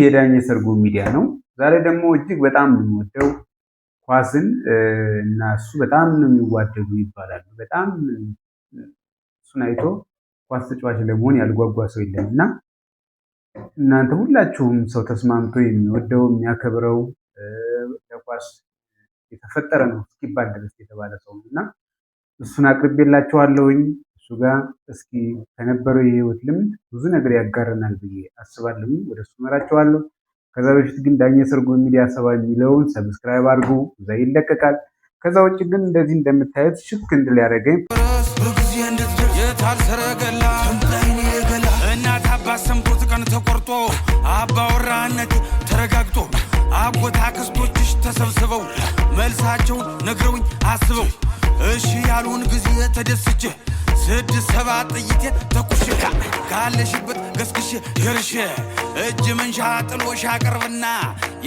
የዳኘ ሰርጎ ሚዲያ ነው። ዛሬ ደግሞ እጅግ በጣም የምወደው ኳስን እና እሱ በጣም ነው የሚዋደዱ ይባላሉ። በጣም እሱን አይቶ ኳስ ተጫዋች ለመሆን ያልጓጓ ሰው የለም እና እናንተ ሁላችሁም ሰው ተስማምቶ የሚወደው የሚያከብረው ለኳስ የተፈጠረ ነው እስኪባል ድረስ የተባለ ሰው ነው እና እሱን አቅርቤላችኋለሁኝ። እሱ ጋር እስኪ ከነበረው የህይወት ልምድ ብዙ ነገር ያጋረናል ብዬ አስባለሁ። ወደ እሱ መራችኋለሁ። ከዛ በፊት ግን ዳኘ ሰርጎ ሚዲያ 7 የሚለውን ሰብስክራይብ አድርጉ፣ እዛ ይለቀቃል። ከዛ ውጭ ግን እንደዚህ እንደምታዩት ሽክ እንድል ያደረገኝ እናት አባት ሰምቶት ቀን ተቆርጦ አባወራነት ተረጋግጦ አጎት አክስቶችሽ ተሰብስበው መልሳቸውን ነግረውኝ አስበው እሺ ያሉን ጊዜ ተደስቼ 6-7 ጥይቴን ተኩሼ ካለሽበት ገስግሼ ደርሼ እጅ መንሻ ጥሎሽ አቀርብና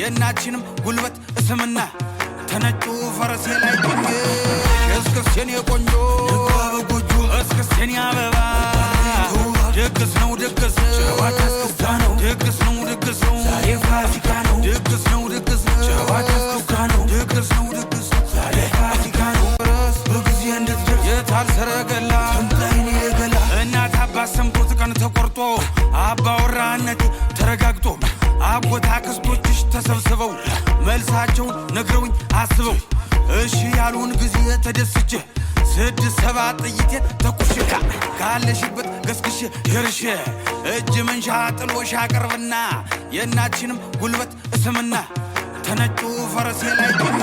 የእናችንም ጉልበት እስምና ተነጩ ፈረሴ ላይ ቆኜ እስክስቴን የቆንጆ እስክስቴን ያበባ ድግስ ነው ድግስ ጨዋታ እስክስታ ነው ድግስ ነው ድግስ ነው ዛሬ ፋሲካ ነው ድግስ ነው ድግስ ነው ጨዋታ እስክስታ ነው ድግስ ነው ድግስ ነው ዛሬ ፋሲካ ነው በጊዜ እንድትደርስ የታል ሰረገላ ትምጣይኔ የገላ እናት አባት ሰምቶት ቀን ተቆርጦ አባወራነት ተረጋግጦ አጎት አክስቶችሽ ተሰብስበው መልሳቸውን ነግረውኝ አስበው እሺ ያሉን ጊዜ ተደስቼ 6-7 ጥይቴን ተኩሼ ካለሽበት ገስግሼ ደርሼ እጅ መንሻ ጥሎሽ አቀርብና የእናችንም ጉልበት እስምና ተነጩ ፈረሴ ላይ ቆኜ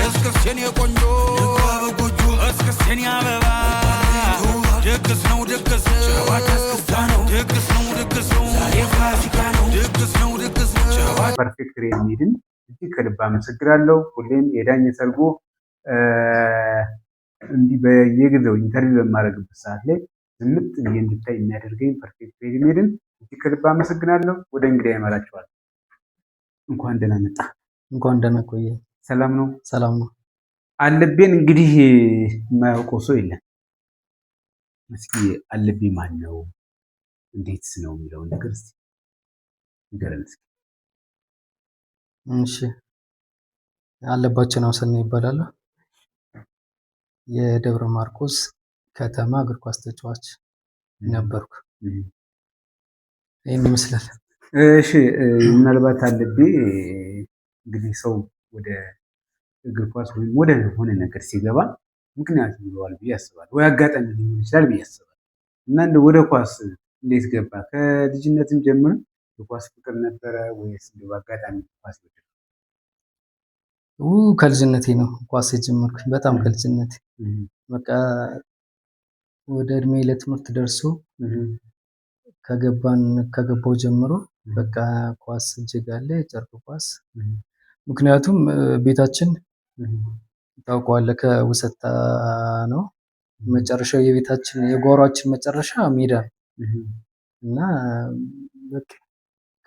እስክስቴን የቆንጆ እስክስቴን ያበባ ድግስ ነው ድግስ ጨዋታ እስክስታ ነው ድግስ ነው ድግስ ነው ዛሬ ፋሲካ ነው ድግስ ነው ድግስ ነው ፐርፌክት ሬድሚድን እጅግ ከልብ አመሰግናለሁ። ሁሌም የዳኘ ሰርጎ እንዲህ በየጊዜው ኢንተርቪው በማድረግበት ሰዓት ላይ ዝምጥ ብዬ እንድታይ የሚያደርገኝ ፐርፌክት ሬድሚድን እጅግ ከልብ አመሰግናለሁ። ወደ እንግዲህ ያመራችኋል። እንኳን ደህና መጣ። እንኳን ደህና ቆየ። ሰላም ነው? ሰላም ነው። አለቤን እንግዲህ የማያውቀው ሰው የለም። እስኪ አለቤ ማን ነው እንዴትስ ነው የሚለውን ነገር እስኪ ንገረን እስኪ። እሺ፣ አለባቸው ወሰን ይባላል። የደብረ ማርቆስ ከተማ እግር ኳስ ተጫዋች ነበርኩ። ይህን ይመስላል። እሺ፣ ምናልባት አለቤ እንግዲህ ሰው ወደ እግር ኳስ ወይም ወደ ሆነ ነገር ሲገባ ምክንያት ይኖረዋል ብዬ አስባለሁ፣ ወይ አጋጣሚ ሊሆን ይችላል ብዬ አስባለሁ። እና እንደ ወደ ኳስ እንዴት ገባ? ከልጅነትም ጀምሮ የኳስ ፍቅር ነበረ ወይስ እንደ አጋጣሚ ኳስ ይወዳል? ከልጅነቴ ነው ኳስ የጀመርኩኝ። በጣም ከልጅነቴ በቃ ወደ እድሜ ለትምህርት ደርሶ ከገባው ጀምሮ በቃ ኳስ እጅግ አለ፣ የጨርቅ ኳስ። ምክንያቱም ቤታችን ታውቀዋለህ ከውሰታ ነው መጨረሻው፣ የቤታችን የጓሯችን መጨረሻ ሜዳ እና በቃ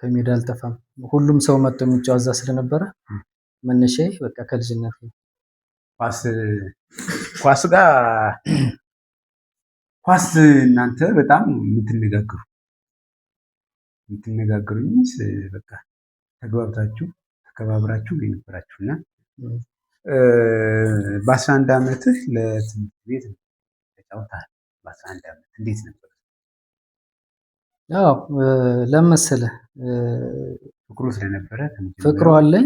ከሜዳ አልጠፋም። ሁሉም ሰው መጥቶ የሚጫወዛ ስለነበረ መነሻዬ በቃ ከልጅነት ነው። ኳስ ጋር ኳስ እናንተ በጣም የምትነጋገሩኝ በቃ ተግባብታችሁ ተከባብራችሁ የነበራችሁ እና በ11 ዓመትህ ለትምህርት ቤት ተጫውተሃል። በ11 ዓመት እንዴት ነበር? ያው ለመሰለህ ፍቅሩ ስለነበረ ፍቅሩ አለኝ።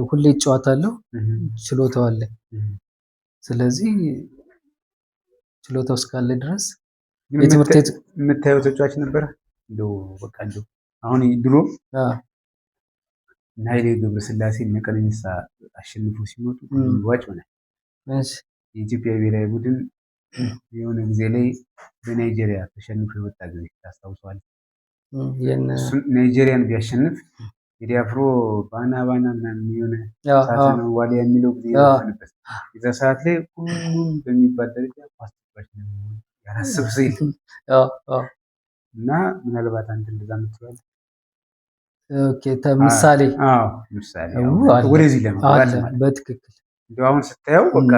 ሁሌ እጫወታለሁ፣ ችሎታው አለኝ። ስለዚህ ችሎታው እስካለ ድረስ የትምህርት ቤት የምታየው ተጫዋች ነበረ። እንደው በቃ እንደው አሁን ድሮ ኃይሌ ገብረስላሴ እነ ቀነኒሳ አሸንፎ ሲመጡ ዋጭ ሆነ። የኢትዮጵያ ብሔራዊ ቡድን የሆነ ጊዜ ላይ በናይጄሪያ ተሸንፎ የወጣ ጊዜ ታስታውሰዋለህ? ናይጄሪያን ቢያሸንፍ የዲያፍሮ ባና ምናምን የሆነ ሳተና ዋሊያ የሚለው ጊዜ የነበረበት የዛ ሰዓት ላይ ሁሉም በሚባል ደረጃ ኳስ ተጫዋች ነው ያላሰብ ሰው የለም እና ምናልባት አንተ እንደዛ የምትባል ምሳሌ ወደዚህ ለመግባት በትክክል እንደው አሁን ስታየው በቃ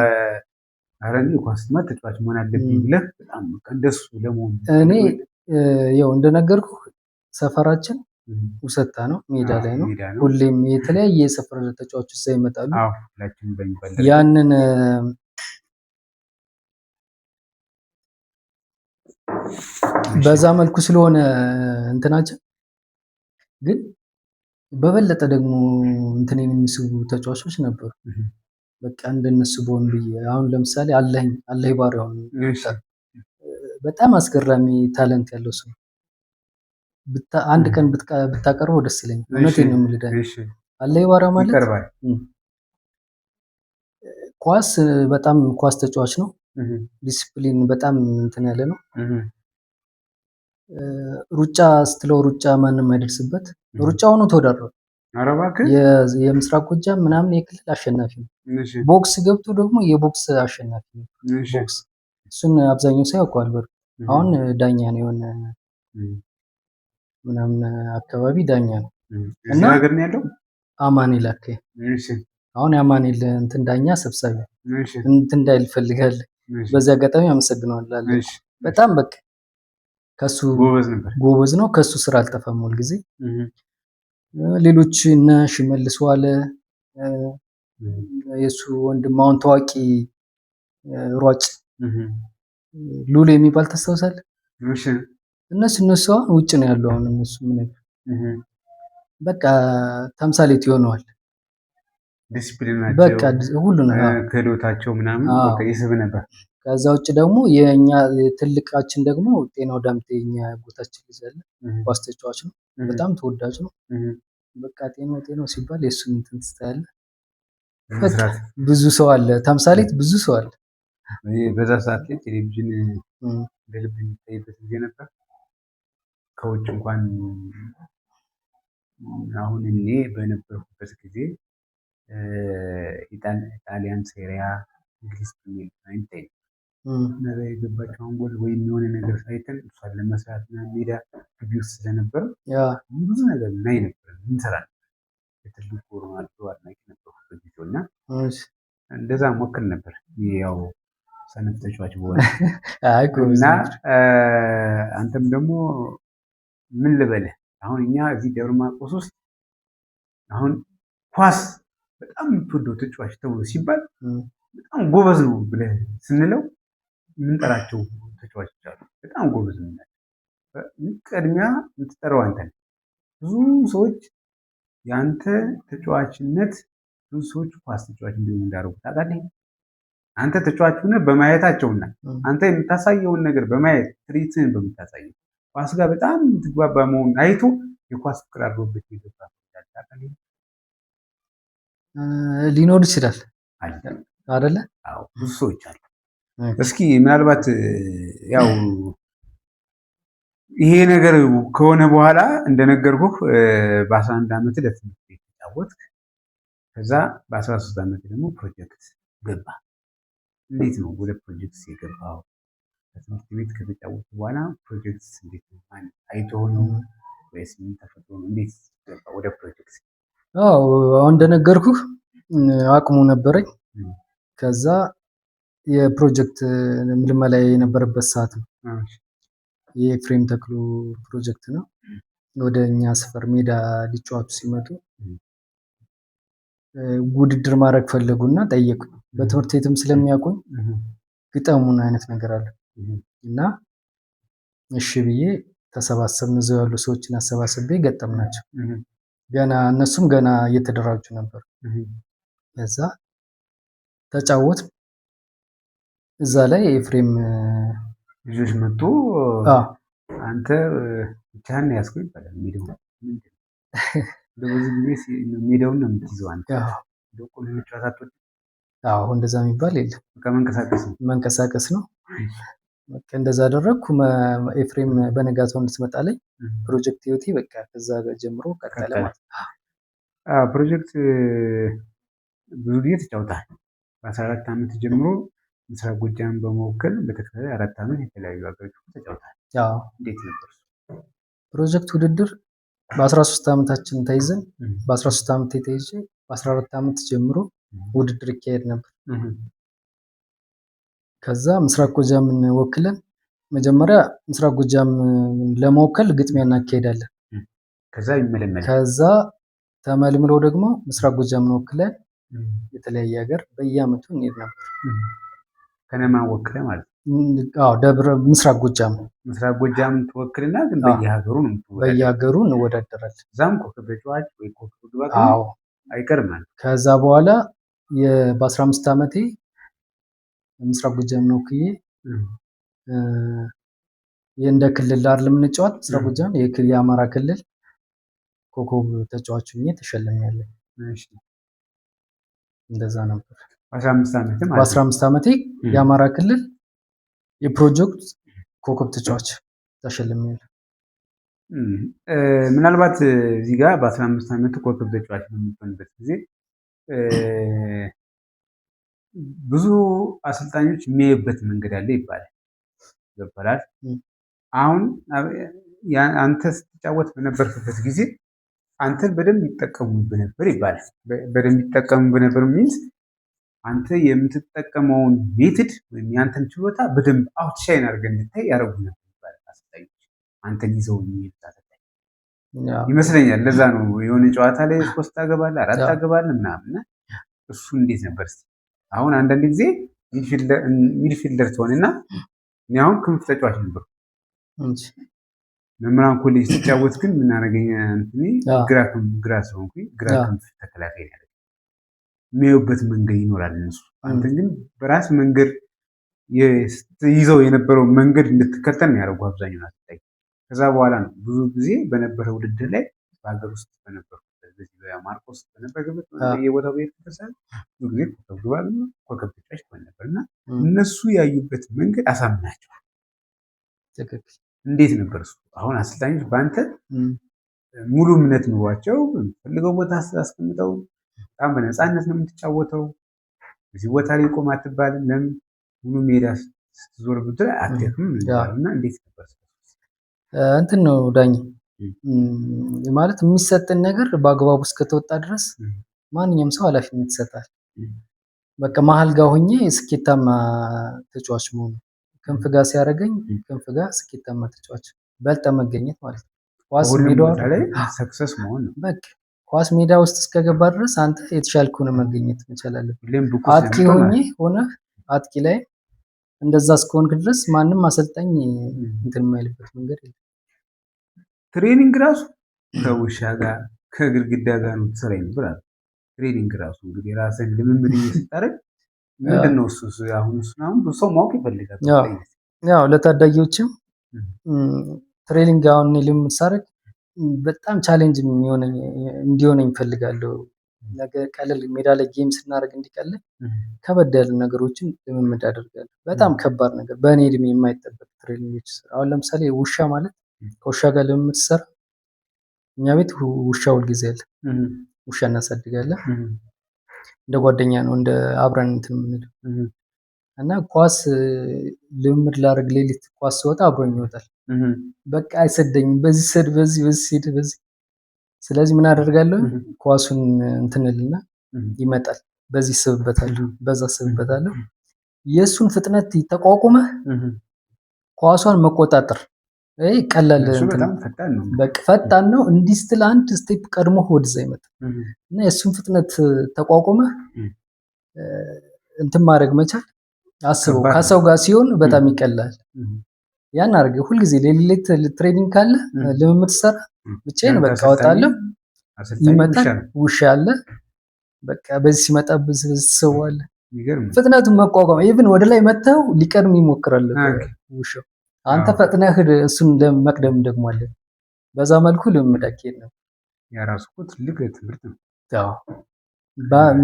አረኒ ኳስ ተጫዋች መሆን አለብኝ ብለህ በጣም እንደሱ ለመሆን እኔ ያው እንደነገርኩ ሰፈራችን ውሰታ ነው፣ ሜዳ ላይ ነው። ሁሌም የተለያየ የሰፈር ተጫዋቾች እዛ ይመጣሉ። ያንን በዛ መልኩ ስለሆነ እንትናችን ግን በበለጠ ደግሞ እንትኔን የሚስቡ ተጫዋቾች ነበሩ። በቃ እንደነሱ በሆን ብዬ አሁን ለምሳሌ አለኝ ባሪያውን በጣም አስገራሚ ታለንት ያለው ሰው አንድ ቀን ብታቀርበው ደስ ይለኛል። እውነቴን ነው የምልህ ዳኒ። አለኝ ባሪያው ማለት በጣም ኳስ ተጫዋች ነው። ዲሲፕሊን በጣም እንትን ያለ ነው። ሩጫ ስትለው ሩጫ ማንም አይደርስበት። ሩጫውን ተወዳድሯል። የምስራቅ ጎጃም ምናምን የክልል አሸናፊ ነው። ቦክስ ገብቶ ደግሞ የቦክስ አሸናፊ ነው። ቦክስ እሱን አብዛኛው ሰው ያውቀዋል። አሁን ዳኛ ነው የሆነ ምናምን አካባቢ ዳኛ ነው እና ነገር ነው ያለው አማኑኤል አሁን የአማኑኤል እንትን ዳኛ ሰብሳቢ እንትን እንዳይል ፈልጋል። በዚህ አጋጣሚ አመሰግነዋለሁ። በጣም በቃ ከሱ ጎበዝ ነው። ከሱ ስራ አልጠፋም ሁል ጊዜ። ሌሎች እነ ሽመልስ ዋለ የሱ ወንድም አሁን ታዋቂ ሯጭ ሉሌ የሚባል ታስታውሳለህ? እነሱ አሁን ውጭ ነው ያለው። አሁን እነሱ ምን በቃ ተምሳሌት ይሆነዋል። ዲሲፕሊናቸው በቃ ሁሉ ነው ክህሎታቸው ምናምን በቃ ይስብ ነበር። ከዛ ውጭ ደግሞ የኛ ትልቃችን ደግሞ ጤናው ዳምጤ የኛ ቦታችን ልጅ አለ። ኳስ ተጫዋች ነው። በጣም ተወዳጅ ነው። በቃ ጤናው ሲባል የእሱን እንትን ትስታያለህ። ብዙ ሰው አለ፣ ተምሳሌት ብዙ ሰው አለ። በዛ ሰዓት ላይ ቴሌቪዥን በልብ የሚታይበት ጊዜ ነበር። ከውጭ እንኳን አሁን እኔ በነበርኩበት ጊዜ ኢጣሊያን ሴሪያ፣ እንግሊዝ ፕሪሚየር ሊግ አይታይ ነበር የገባቸውን ጎል ወይም የሆነ ነገር ሳይተን እሷን ለመስራት ሜዳ ግቢ ውስጥ ስለነበር ብዙ ነገር ናይ ነበር እንሰራ ነበር። የትልቁ ሮናልዶ አድናቂ ነበርኩበት ጊዜው እና እንደዛ ሞክር ነበር። ያው ሰነፍ ተጫዋች በሆነ እና አንተም ደግሞ ምን ልበልህ አሁን እኛ እዚህ ደብረ ማርቆስ ውስጥ አሁን ኳስ በጣም የምትወደው ተጫዋች ተብሎ ሲባል በጣም ጎበዝ ነው ብለህ ስንለው የምንጠራቸው ተጫዋቾች አሉ። በጣም ጎበዝ ነው። ቅድሚያ የምትጠራው አንተ ነህ። ብዙ ሰዎች የአንተ ተጫዋችነት ብዙ ሰዎች ኳስ ተጫዋች እንዲሆኑ እንዳደረጉ ታውቃለህ። አንተ ተጫዋች ሆነህ በማየታቸውና አንተ የምታሳየውን ነገር በማየት ትርኢትህን በምታሳየው ኳስ ጋር በጣም የምትግባባ መሆኑን አይቶ የኳስ ፍቅር አድሮበት የገባ ታውቃለህ። ሊኖር ይችላል አይደለ? አዎ ብዙ ሰዎች አሉ። እስኪ ምናልባት ያው ይሄ ነገር ከሆነ በኋላ እንደነገርኩህ በ11 ዓመት ለትምህርት ቤት ተጫወትክ። ከዛ በ13 ዓመት ደግሞ ፕሮጀክት ገባ። እንዴት ነው ወደ ፕሮጀክት የገባው? ከትምህርት ቤት ከተጫወቱ በኋላ ፕሮጀክት እንዴት ነው? አይቶ ነው ወይስ ምን ተፈጥሮ ነው? እንዴት ገባ ወደ ፕሮጀክት? አሁን እንደነገርኩህ አቅሙ ነበረኝ። ከዛ የፕሮጀክት ምልመላ የነበረበት ሰዓት ነው። የኤፍሬም ተክሉ ፕሮጀክት ነው። ወደ እኛ ሰፈር ሜዳ ሊጫወቱ ሲመጡ ውድድር ማድረግ ፈለጉና ጠየቁ። በትምህርት ቤትም ስለሚያውቁኝ ግጠሙን አይነት ነገር አለ እና እሺ ብዬ ተሰባሰብን። እዛው ያሉ ሰዎችን አሰባስቤ ገጠምናቸው። እነሱም ገና እየተደራጁ ነበር። ከዛ ተጫወት። እዛ ላይ ኤፍሬም ልጆች መጡ። አንተ ብቻህን ያዝከው ይባላል። በብዙ ጊዜ ሜዳውን ነው የምትይዘው አንተ። እንደዛ የሚባል የለም። መንቀሳቀስ ነው። እንደዛ አደረግኩ። ኤፍሬም በነጋታው እንድትመጣለኝ ፕሮጀክት ህይወቴ በቃ ከዛ ጀምሮ ቀጠለ ማለት ነው። ፕሮጀክት ብዙ ጊዜ ተጫውተሃል። በ14 ዓመት ጀምሮ ምስራቅ ጎጃም በመወከል በተከታታይ 4 ዓመት የተለያዩ ሀገሮች ተጫውተሃል። እንዴት ነበር ፕሮጀክት ውድድር? በ13 ዓመታችን ተይዘን በ13 ዓመት ተይዤ በ14 ዓመት ጀምሮ ውድድር ይካሄድ ነበር። ከዛ ምስራቅ ጎጃምን ወክለን መጀመሪያ ምስራቅ ጎጃም ለመወከል ግጥሚያ እናካሄዳለን። ከዛ ተመልምሎ ደግሞ ምስራቅ ጎጃምን ወክለን የተለያየ ሀገር በየአመቱ እንሄድ ነበር። ከነማን ወክለህ ማለት ነው? አዎ ደብረ ምስራቅ ጎጃም ትወክልና ግን በየሀገሩ ነው በየሀገሩ እንወዳደራለን። እዛም ኮከብ ተጫዋች ወይ ኮከብ ግባት አይቀርም ማለት። ከዛ በኋላ በ15 ዓመቴ ምስራቅ ጎጃምን ወክዬ የእንደ ክልል አይደለም የምንጫወት ምስራቅ ጎጃም የአማራ ክልል ኮከብ ተጫዋች ሆኜ ተሸልሜያለሁ። እሺ እንደዛ ነበር። በ15 ዓመቴ የአማራ ክልል የፕሮጀክት ኮከብ ተጫዋች ተሸልሜያለሁ። ምናልባት እዚህ ጋር በ15 ዓመት ኮከብ ተጫዋች በሚሆንበት ጊዜ ብዙ አሰልጣኞች የሚያዩበት መንገድ አለ ይባላል። አሁን አንተ ስትጫወት በነበርክበት ጊዜ አንተን በደንብ ይጠቀሙብህ ነበር ይባላል። በደንብ ይጠቀሙብህ ነበር ሚንስ አንተ የምትጠቀመውን ሜትድ ወይም ያንተን ችሎታ በደንብ አውትሻይን አድርገህ እንድታይ ያደርጉ ነበር ይባላል አሰልጣኞች። አንተን ይዘው የሚሄዱት አሰልጣኝ ይመስለኛል። ለዛ ነው የሆነ ጨዋታ ላይ 3 ታገባለህ 4 ታገባለህ ምናምን። እሱ እንዴት ነበር እስኪ? አሁን አንዳንድ ጊዜ ሚድፊልደር ትሆንና እኔ አሁን ክንፍ ተጫዋች ነበር መምህራን ኮሌጅ ሲጫወት ግን ምን አደረገኝ ግራ ስለሆንኩኝ ግራ ክንፍ ተከላካይ ነው ያደረገኝ። የሚያዩበት መንገድ ይኖራል እነሱ። አንተ ግን በራስ መንገድ ይዘው የነበረው መንገድ እንድትከተል ነው ያደረጉ አብዛኛው አሰልጣኝ። ከዛ በኋላ ነው ብዙ ጊዜ በነበረ ውድድር ላይ በሀገር ውስጥ በነበርኩበት በዚህ በማርቆስ በነበርኩበት በየቦታው በየተፈሳል ብዙ ጊዜ ኮከብ ግባ ኮከብ ተጫዋች ትሆን ነበርና እነሱ ያዩበት መንገድ አሳምናቸዋል። ትክክል። እንዴት ነበር እሱ? አሁን አሰልጣኞች በአንተ ሙሉ እምነት ኑሯቸው ፈልገው ቦታ አስቀምጠው በጣም በነፃነት ነው የምትጫወተው። እዚህ ቦታ ላይ ቆም አትባልም። ለምን ሙሉ ሜዳ ስትዞር ብትል አትደክምም እና እንዴት ነበር? እንትን ነው ዳኝ ማለት የሚሰጥን ነገር በአግባቡ እስከተወጣ ድረስ ማንኛውም ሰው ኃላፊነት ይሰጣል። በቃ መሀል ጋር ሆኜ ስኬታማ ተጫዋች መሆኑ ክንፍ ጋር ሲያደርገኝ ክንፍ ጋር ስኬታማ ተጫዋች በልጠ መገኘት ማለት ነው። ኳስ ሜዳው ላይ ሰክሰስ መሆን ነው። በቃ ኳስ ሜዳ ውስጥ እስከገባ ድረስ አንተ የተሻልክ ሆነ መገኘት መቻል አለብህ። አጥቂ ሆነ አጥቂ ላይ እንደዛ እስከሆንክ ድረስ ማንም አሰልጣኝ እንትን የማይልበት መንገድ የለም። ትሬኒንግ ራሱ ከውሻ ጋር ከግድግዳ ጋር ነው ትሰራ ይብራል። ትሬኒንግ ራሱ እንግዲህ ራስን ልምምድ እየሰጠህ ምንድነው እሱ አሁን ሰው ማወቅ ይፈልጋል። ያው ለታዳጊዎችም ትሬኒንግ አሁን ልምምድ ሳደርግ በጣም ቻሌንጅ እንዲሆነኝ እፈልጋለሁ። ነገ ቀለል ሜዳ ላይ ጌም ስናደርግ እንዲቀል ከበድ ያሉ ነገሮችን ልምምድ አደርጋለሁ። በጣም ከባድ ነገር በእኔ እድሜ የማይጠበቅ ትሬኒንጎች አሁን ለምሳሌ ውሻ ማለት ከውሻ ጋር ልምምድ ስሰራ እኛ ቤት ውሻ ሁልጊዜ አለ። ውሻ እናሳድጋለን። እንደ ጓደኛ ነው እንደ አብረን እንትን የምንለው እና ኳስ ልምምድ ላደርግ ሌሊት ኳስ ሲወጣ አብሮኝ ይወጣል። በቃ አይሰደኝም። በዚህ ሰድ በዚህ ስለዚህ ምን አደርጋለሁ? ኳሱን እንትንልና ይመጣል። በዚህ ስብበታለሁ በዛ ስብበታለሁ። የእሱን ፍጥነት ተቋቁመህ ኳሷን መቆጣጠር ቀላል በቃ ፈጣን ነው። እንዲህ ስትል አንድ ስቴፕ ቀድሞ ወደዛ ይመጣል እና የእሱን ፍጥነት ተቋቁመህ እንትን ማድረግ መቻል አስበው። ከሰው ጋር ሲሆን በጣም ይቀላል። ያን አድርገህ ሁልጊዜ ሌሊት ትሬኒንግ ካለ ልምምድ ሰራ ብቻዬን በቃ እወጣለሁ። ይመጣል ውሻ አለ በቃ በዚህ ሲመጣ ሰው አለ። ፍጥነቱን መቋቋም ኢቭን ወደ ላይ መተው ሊቀድም ይሞክራል ውሻው። አንተ ፈጥነህ እሱን ለመቅደም ደግሞ አለ። በዛ መልኩ ልምምድ አካሄድ ነው። የራሱ ትልቅ ትምህርት ነው። አዎ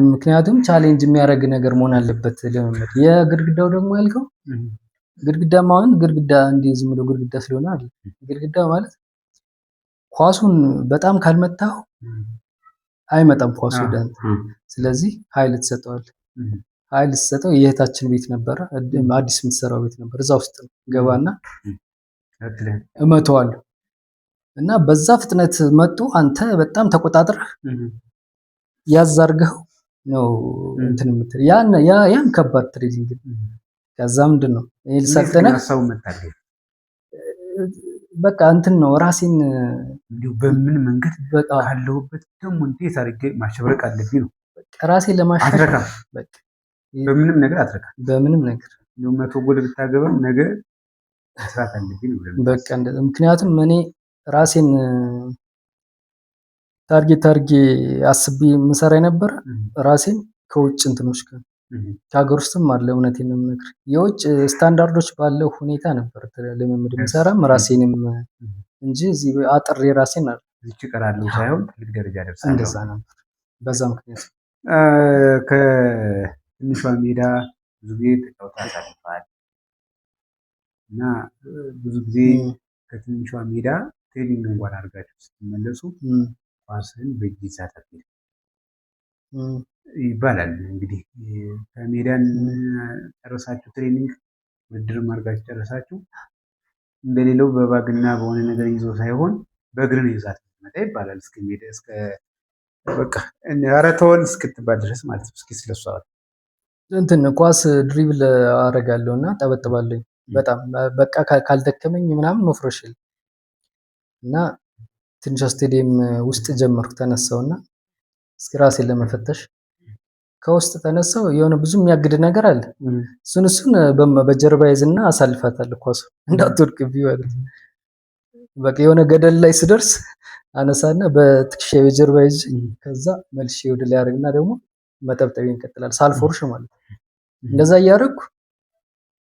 ምክንያቱም ቻሌንጅ የሚያደርግ ነገር መሆን አለበት ልምምድ። የግድግዳው ደግሞ ያልከው ግድግዳ ማለት ግድግዳ እንዲህ ዝም ብሎ ግድግዳ ስለሆነ አይደል። ግድግዳ ማለት ኳሱን በጣም ካልመታው አይመጣም ኳሱ ወደ አንተ። ስለዚህ ኃይል ትሰጠዋለህ። ኃይል ትሰጠው የእህታችን ቤት ነበረ አዲስ የምትሰራው ቤት ነበር። እዛ ውስጥ ገባና እመተዋለሁ እና በዛ ፍጥነት መጡ። አንተ በጣም ተቆጣጥረህ ያዝ አድርገው ነው እንትን የምትል ያን ከባድ ትሬኒንግ። ከዛ ምንድነው ይሄ ልሰጠነ በቃ እንትን ነው ራሴን እንዲሁ በምን መንገድ ካለሁበት ደግሞ እንዴት አድርጌ ማሸብረቅ አለብኝ ነው። ራሴን ለማሻሻል አትረካም። በምንም ነገር አትረካም። በምንም ነገር እንደው 100 ጎል ብታገባም ነገ መስራት አለብኝ ነው። በቃ ምክንያቱም እኔ ራሴን ታርጌት አድርጌ አስቤ የምሰራ የነበረ ራሴን ከውጭ እንትኖች ጋር ከሀገር ውስጥም አለ። እውነቴን ነው የምነግርህ የውጭ ስታንዳርዶች ባለው ሁኔታ ነበር ልምምድ የምሰራም ራሴንም እንጂ እዚህ አጥሬ ራሴን እዚች እቀራለሁ ሳይሆን ትልቅ ደረጃ ደርሳለሁ። እንደዛ ነበር። በዛ ምክንያት ከትንሿ ሜዳ ብዙ ጊዜ ተጫውተህ አሳልፈሃል እና ብዙ ጊዜ ከትንሿ ሜዳ ትሬኒንግ እንኳን አድርጋችሁ ስትመለሱ ኳስህን በእጅ ይዛታል ይባላል። እንግዲህ ከሜዳን ጨረሳችሁ ትሬኒንግ ውድድርም አድርጋችሁ ጨረሳችሁ እንደሌለው በባግና በሆነ ነገር ይዞ ሳይሆን በእግር ነው ይዛት መጣ ይባላል። እስከ ሜዳ እስከ በቃ ኧረ ተወን እስክትባል ድረስ ማለት ነው። እስኪ ስለሷ እንትን ኳስ ድሪብል አደርጋለሁ እና ጠበጥባለሁ በጣም በቃ ካልደከመኝ ምናምን መፍረሽ እና ትንሽ ስቴዲየም ውስጥ ጀመርኩ። ተነሳውና እስኪ ራሴን ለመፈተሽ ከውስጥ ተነሳው የሆነ ብዙ የሚያግድ ነገር አለ። እሱን በጀርባ ይዝና አሳልፋታለሁ ኳስ እንዳትወድቅብኝ ማለት ነው። በቃ የሆነ ገደል ላይ ስደርስ አነሳና በትከሻ በጀርባ ይዝ ከዛ መልሼ ወደ ላይ አድርግና ደግሞ መጠብጠብ ይቀጥላል ሳልፎርሽ ማለት ነው። እንደዛ እያደረኩ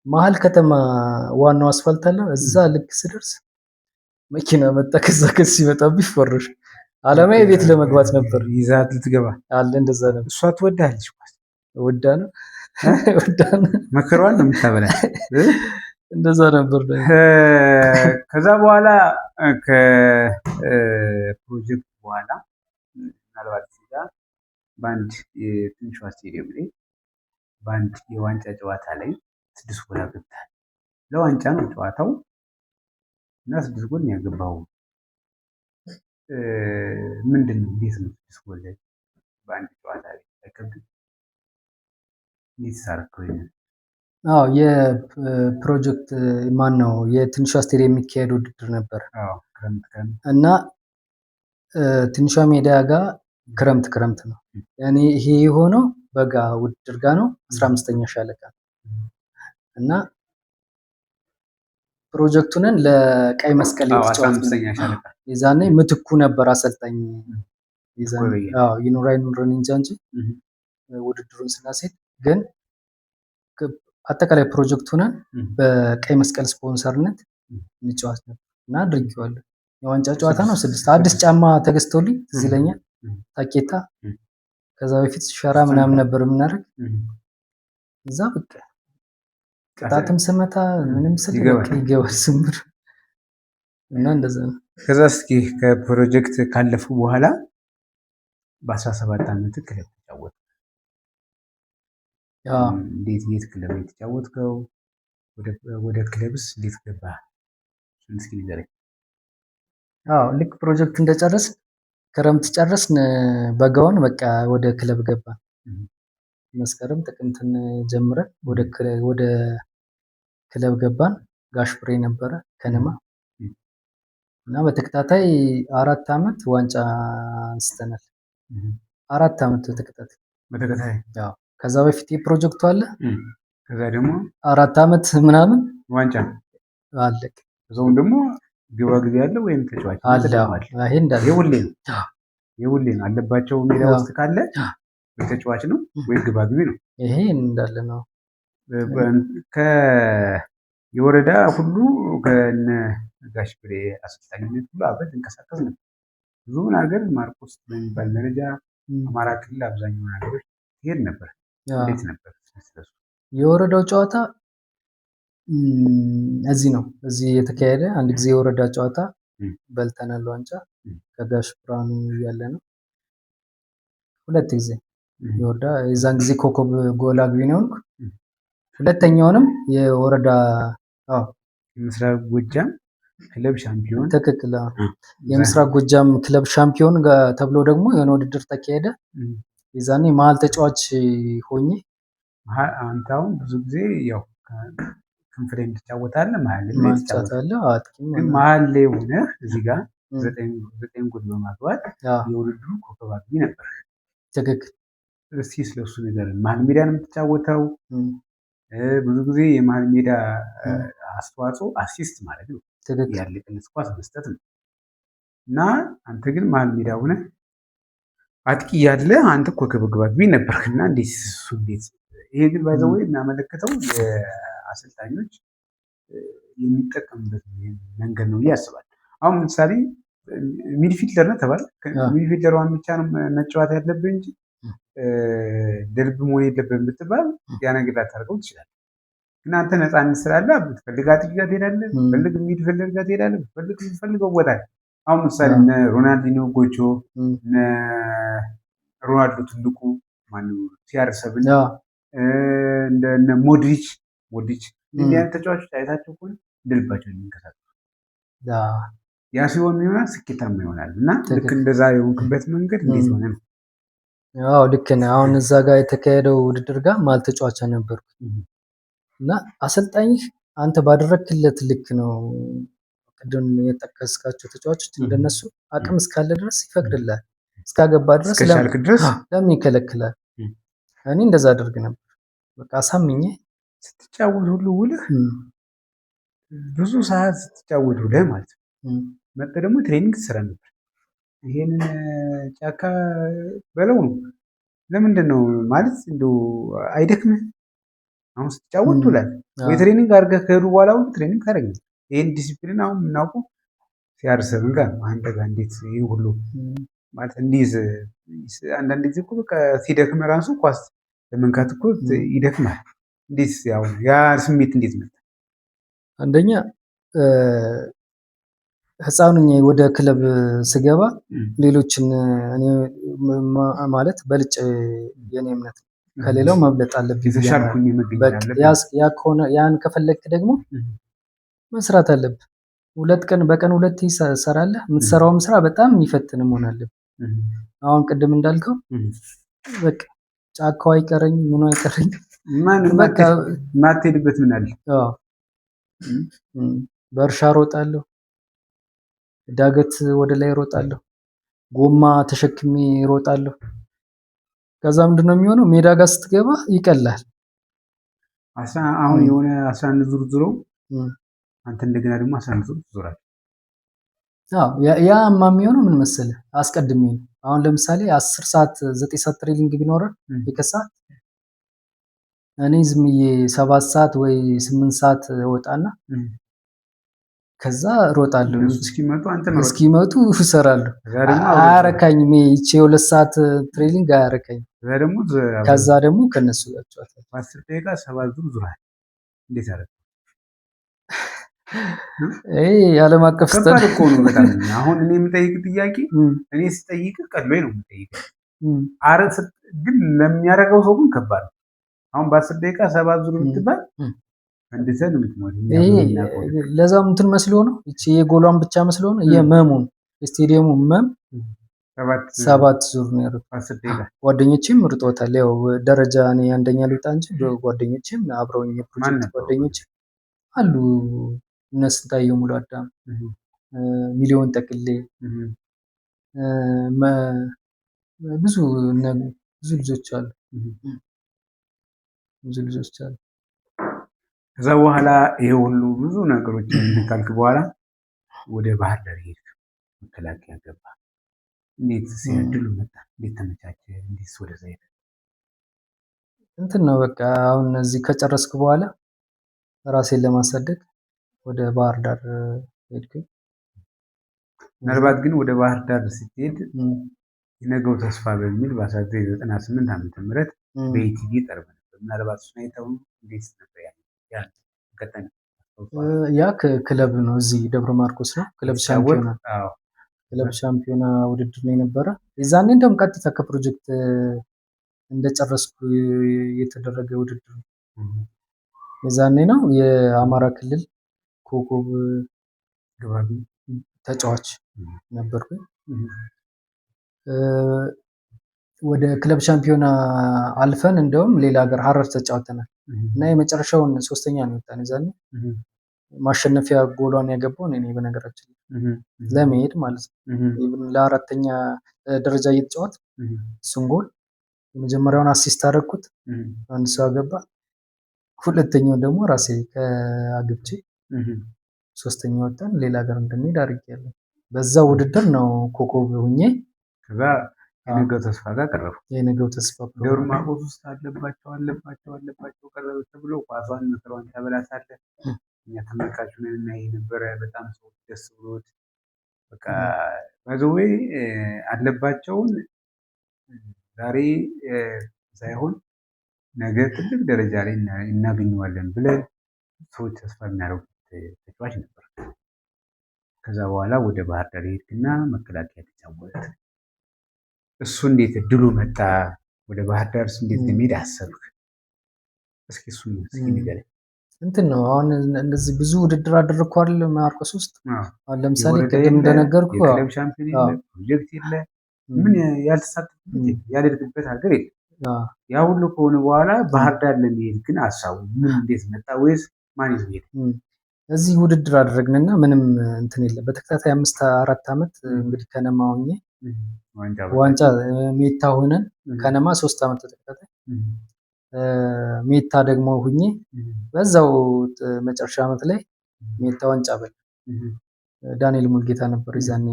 መሀል ከተማ ዋናው አስፋልት አለ። እዛ ልክ ስደርስ መኪና መጣ። ከዛ ከዚህ ሲመጣብኝ ፈርሽ አላማዬ ቤት ለመግባት ነበር። ይዛት ልትገባ አለ እንደዛ ነበር። እሷ ትወዳለች ኳስ ወዳ ነው መከሯን ነው የምታበላኝ። እንደዛ ነበር። ከዛ በኋላ ከፕሮጀክት በኋላ ምናልባት እዚጋ በአንድ የትንሿ ስቴዲየም ላይ በአንድ የዋንጫ ጨዋታ ላይ 6 ጎል አግብተሃል። ለዋንጫ ነው ጨዋታው እና 6 ጎል ነው ያገባው። ምንድን ነው እንዴት ነው 6 ጎል ላይ በአንድ ጨዋታ ላይ አይከብድም? እንዴት ሳረከው? አዎ የፕሮጀክት ማን ነው የትንሿ ስቴዲየም የሚካሄድ ውድድር ነበር። እና ትንሿ ሜዳ ጋር ክረምት ነው። ያኔ ይሄ የሆነው በጋ ውድድር ጋር ነው 15ኛ ሻለቃ እና ፕሮጀክቱንን ለቀይ መስቀል የተጫወተው የዛኔ ምትኩ ነበር አሰልጣኝ። የዛኔ ይኑር አይኑርን እንጃ እንጂ ውድድሩን ስናሴት ግን አጠቃላይ ፕሮጀክቱንን በቀይ መስቀል ስፖንሰርነት እንጫወት ነበር እና አድርጌዋለሁ። የዋንጫ ጨዋታ ነው። 6 አዲስ ጫማ ተገዝቶልኝ ትዝ ይለኛል ታኬታ። ከዛ በፊት ሸራ ምናምን ነበር የምናደርግ። እዛ በቃ ቅጣትም ስመታ ምንም ስል ይገባል ስምር እና እንደዛ ነው። ከዛ እስኪ ከፕሮጀክት ካለፉ በኋላ በ17 ዓመት ክለብ ተጫወት። እንዴት የት ክለብ የተጫወትከው? ወደ ክለብስ እንዴት ገባህ? እስኪ ንገረኝ። ልክ ፕሮጀክት እንደጨረስ ክረምት ጨረስን፣ በጋውን በቃ ወደ ክለብ ገባን። መስከረም ጥቅምትን ጀምረን ወደ ክለብ ገባን። ጋሽ ፍሬ ነበረ ከነማ እና በተከታታይ 4 ዓመት ዋንጫ አንስተናል። 4 ዓመት በተከታታይ ከዛ በፊት የፕሮጀክቱ አለ። ከዛ ደግሞ 4 ዓመት ምናምን ዋንጫ አለቅ። ከዛውን ደግሞ ግባ ግቢ ያለው ወይም ተጫዋች አለ። ይሄ እንዳለ የሁሌ ነው አለባቸው። ሜዳ ውስጥ ካለ ተጫዋች ነው ወይ ግባ ግቢ ነው። ይሄ እንዳለ ነው። የወረዳ ሁሉ ከነ ጋሽ ፍሬ አሰልጣኝነት ሁሉ አብረን እንቀሳቀስ ነበር። ብዙ ነገር ማርቆስ በሚባል ደረጃ አማራ ክልል አብዛኛው ነገሮች ይሄድ ነበር። እንዴት ነበር የወረዳው ጨዋታ? እዚህ ነው እዚህ የተካሄደ አንድ ጊዜ የወረዳ ጨዋታ በልተናል ዋንጫ ከጋሽ ብርሃኑ ያለ ነው። 2 ጊዜ የወረዳ የዛን ጊዜ ኮከብ ጎል አግቢ ነው። ሁለተኛውንም የወረዳ የምስራቅ ጎጃም ክለብ ሻምፒዮን ትክክል። የምስራቅ ጎጃም ክለብ ሻምፒዮን ተብሎ ደግሞ የሆነ ውድድር ተካሄደ። የዛኔ መሀል ተጫዋች ሆኜ አንተ አሁን ብዙ ጊዜ ያው ክንፍ ላይ ትጫወታለህ፣ መሀል ላይ ትጫወታለህ። ግን ማለት መሀል ላይ ሆነህ እዚህ ጋር 9 ጎል በማግባት የውድድሩ ኮከብ አግቢ ነበር። ትክክል። እስኪ ስለሱ ነገር መሀል ሜዳ ነው የምትጫወተው። ብዙ ጊዜ የመሀል ሜዳ አስተዋጽኦ አሲስት ማለት ነው፣ ያለቀለት ኳስ መስጠት ነው። እና አንተ ግን መሀል ሜዳ ሆነህ አጥቂ ያለ አንተ ኮከብ አግቢ ነበርክና እንዴት ይሄ ግን ባይዘው የሚያመለክተው የአሰልጣኞች የሚጠቀሙበት መንገድ ነው ብዬ አስባለሁ። አሁን ምሳሌ ሚድፊልደር ነህ ተባለ፣ ሚድፊልደሯን ብቻ ነው መጫወት ያለብህ እንጂ ደልብ መሆን የለብህም ብትባል ያ ነገር ላታደርገው ትችላለህ። ግን አንተ ነፃነት ስላለ ብትፈልግ አጥቂ ጋር ትሄዳለህ፣ ብትፈልግ ሚድፊልደር ጋር ትሄዳለህ፣ ብትፈልግ የምትፈልገው ቦታ። አሁን ምሳሌ እነ ሮናልዲኖ ጎጆ፣ እነ ሮናልዶ ትልቁ ማነው CR7 እንደነ ሞድሪች እንዲህ አይነት ተጫዋቾች አይታቸው ከሆነ እንደልባቸው የሚንቀሳቀሱ ያ ሲሆን ይሆናል ስኬታማ ይሆናል። እና ልክ እንደዛ የሆንክበት መንገድ እንዴት ሆነ ነው? አዎ ልክ ነህ። አሁን እዛ ጋር የተካሄደው ውድድር ጋር ማል ተጫዋች ነበርኩ እና አሰልጣኝህ አንተ ባደረክለት ልክ ነው። ቅድም የጠቀስካቸው ተጫዋቾች እንደነሱ አቅም እስካለ ድረስ ይፈቅድልሃል፣ እስካገባ ድረስ ለምን ይከለክላል? እኔ እንደዛ አደርግ ነበር። በቃ አሳምኜ ስትጫወት ሁሉ ውልህ ብዙ ሰዓት ስትጫወት ውለህ ማለት ነው። መጥተህ ደግሞ ትሬኒንግ ትሰራ ነበር። ይሄንን ጫካ በለው ነው። ለምንድን ነው ማለት እንደው አይደክምህ? አሁን ስትጫወት ትውላለህ ወይ ትሬኒንግ አድርገህ ከሄዱ በኋላ ሁሉ ትሬኒንግ ታደርጋለህ። ይሄን ዲሲፕሊን አሁን የምናውቀው CR7 ጋር አንተ ጋር እንዴት ይሄ ሁሉ ማለት እንዲይዝ አንዳንድ ጊዜ እኮ በቃ ሲደክም ራሱ ኳስ ለመንካት እኮ ይደክማል። እንዴት ያው ያ ስሜት እንዴት መጣ? አንደኛ ህፃኑ ወደ ክለብ ስገባ ሌሎችን እኔ ማለት በልጭ የኔ እምነት ከሌላው መብለጥ አለብኝ። ያን ከፈለግክ ደግሞ መስራት አለብህ። በቀን 2 ትሰራለህ። የምትሰራውም ስራ በጣም የሚፈትን መሆን አለብህ። አሁን ቅድም እንዳልከው በቃ ጫካው አይቀረኝ ምኑ አይቀረኝ በቃ ማትሄድበት ምን አለ? በእርሻ ሮጣለሁ፣ ዳገት ወደ ላይ ሮጣለሁ፣ ጎማ ተሸክሜ ሮጣለሁ። ከዛ ምንድነው የሚሆነው? ሜዳ ጋር ስትገባ ይቀላል። አሁን የሆነ 11 ዙር ዙሮ አንተ እንደገና ደግሞ 11 ዙር ትዞራለህ። ያማ የሚሆነው ምን መሰለህ? አስቀድሜ ነው። አሁን ለምሳሌ 10 ሰዓት 9 ሰዓት ትሬኒንግ ቢኖረን የከሰዓት እኔ ዝም ብዬ 7 ሰዓት ወይ 8 ሰዓት ወጣና ከዛ ሮጣለሁ። እስኪመጡ እሰራለሁ። አያረካኝም። ይቺ የ2 ሰዓት ትሬኒንግ አያረካኝም። ከዛ ደግሞ ከነሱ ጋር ጨዋታለሁ። 10 ደቂቃ 7 ዙር ዙራል። እንዴት አደረገ? የዓለም አቀፍ ከባድ እኮ ነው በጣም። አሁን እኔ የምጠይቅ ጥያቄ እኔ ስጠይቅ ቀሎኝ ነው የምጠይቀው። ግን ለሚያደርገው ሰው ግን ከባድ ነው። አሁን በ10 ደቂቃ 7 ዙር የምትባል እንደዛ ነው የምትሞት። ለዛም እንትን መስሎ ነው እቺ የጎሏን ብቻ መስሎ ነው የመሙን ስቴዲየሙ መም 7 ዙር ነው ያደረኩት። 10 ደቂቃ ጓደኞቼም ርጦታል። ያው ደረጃ እኔ አንደኛ ልውጣ እንጂ ጓደኞቼም አብረውኝ የፕሮጀክት ጓደኞቼ አሉ። እነሱ ታየው ሙሉ አዳም፣ ሚሊዮን ጠቅሌ ብዙ ልጆች አሉ። ከዛ በኋላ ይሄ ሁሉ ብዙ ነገሮች ካልክ በኋላ ወደ ባህር ዳር ሄድክ፣ መከላከያ ገባ። እንዴት ሲያድሉ መጣ? እንዴት ተመቻቸ? እንዴት ወደዛ ሄድክ? እንትን ነው በቃ አሁን እዚህ ከጨረስክ በኋላ ራሴን ለማሳደግ ወደ ባህር ዳር ሄድኩኝ። ምናልባት ግን ወደ ባህር ዳር ስትሄድ የነገው ተስፋ በሚል በ1998 ዓመተ ምህረት በኢቲቪ ቀርበ ነበር። ምናልባት እሱን አይተው እንዴት ነበር ያ ክለብ ነው፣ እዚህ ደብረ ማርቆስ ነው። ክለብ ሻምፒዮና ውድድር ነው የነበረ። የዛኔ እንደውም ቀጥታ ከፕሮጀክት እንደጨረስኩ የተደረገ ውድድር ነው። የዛኔ ነው የአማራ ክልል ኮከብ ተጫዋች ነበርኩኝ። ወደ ክለብ ሻምፒዮና አልፈን እንደውም ሌላ ሀገር ሀረር ተጫውተናል እና የመጨረሻውን 3ኛ ነው የወጣን። የዛኔ ማሸነፊያ ጎሏን ያገባው እኔ ነኝ በነገራችን ለመሄድ ማለት ነው። ለ4ኛ ደረጃ እየተጫወት እሱን ጎል የመጀመሪያውን አሲስት አደረኩት፣ አንድ ሰው አገባ። ሁለተኛው ደግሞ ራሴ ከአግብቼ 3ኛ ወጣን። ሌላ ሀገር እንድንሄድ አድርጌያለሁ። በዛ ውድድር ነው ኮከብ ሆኜ ከዛ የነገው ተስፋ ጋር ቀረቡ። የነገው ተስፋ ደብረ ማርቆስ ውስጥ አለባቸው ቀረበ ተብሎ ኳሷን መከሯን ታበላሳለ። እኛ ተመልካቹ ነን እና ይሄ ነበረ በጣም ሰው ደስ ብሎት በቃ ባይዘዌ አለባቸውን ዛሬ ሳይሆን ነገ ትልቅ ደረጃ ላይ እናገኘዋለን ብለን ሰዎች ተስፋ የሚያደርጉት ተጫዋች ነበር። ከዛ በኋላ ወደ ባህር ዳር ሄድክና መከላከያ ተጫወተ። እሱ እንዴት እድሉ መጣ? ወደ ባህር ዳርስ እንዴት ለመሄድ አሰብክ? እስኪ እሱ ንገረኝ። እንትን ነው አሁን እንደዚህ ብዙ ውድድር አደረግኩ አይደል ማርቆስ ውስጥ። አሁን ለምሳሌ ቅድም እንደነገርኩ የክለብ ሻምፒዮን የለ፣ ፕሮጀክት የለ፣ ምን ያልተሳተፍበት ያልሄድክበት ሀገር የለም። ያ ሁሉ ከሆነ በኋላ ባህር ዳር ለመሄድ ግን ሀሳቡ ምን እንዴት መጣ? ወይስ ማን ይዞ ሄደ? እዚህ ውድድር አደረግንና ምንም እንትን የለም። በተከታታይ 4 ዓመት እንግዲህ ከነማ ሆኜ ዋንጫ ሜታ ሆነን ከነማ 3 ዓመት ተከታታይ ሜታ ደግሞ ሁኜ በዛው መጨረሻ ዓመት ላይ ሜታ ዋንጫ በል ዳንኤል ሙልጌታ ነበር ይዛኔ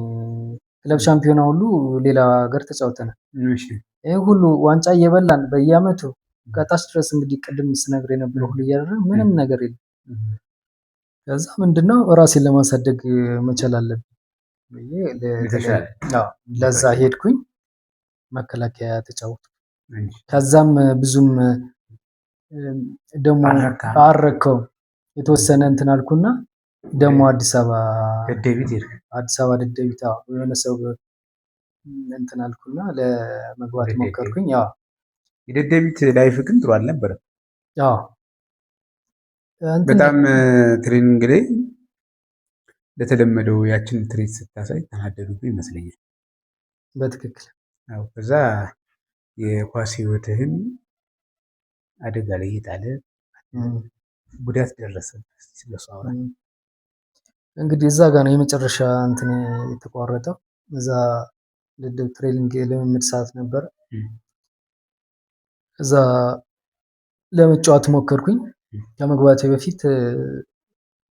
ክለብ ሻምፒዮና ሁሉ ሌላ ሀገር ተጫውተናል። ይሄ ሁሉ ዋንጫ እየበላን በየዓመቱ ከታች ድረስ እንግዲህ ቅድም ስነግር የነበረው ሁሉ እያደረግን ምንም ነገር የለም። ከዛ ምንድነው ራሴን ለማሳደግ መቻል አለብኝ ለዛ ሄድኩኝ። መከላከያ ተጫወቱ። ከዛም ብዙም ደግሞ አረከው የተወሰነ እንትን አልኩና ደግሞ አዲስ አበባ ደደቢት የሆነ ሰው እንትን አልኩና ለመግባት ሞከርኩኝ። የደደቢት ላይፍ ግን ጥሩ አልነበረም። በጣም ትሬኒንግ ላይ ለተለመደው ያችን ትሬት ስታሳይ ተናደዱብህ ይመስለኛል። በትክክል ከዛ የኳስ ህይወትህን አደጋ ላይ የጣለ ጉዳት ደረሰ። ስለሱ አውራ። እንግዲህ እዛ ጋር ነው የመጨረሻ እንትን የተቋረጠው። እዛ ትሬኒንግ ልምምድ ሰዓት ነበር። እዛ ለመጫወት ሞከርኩኝ። ከመግባቴ በፊት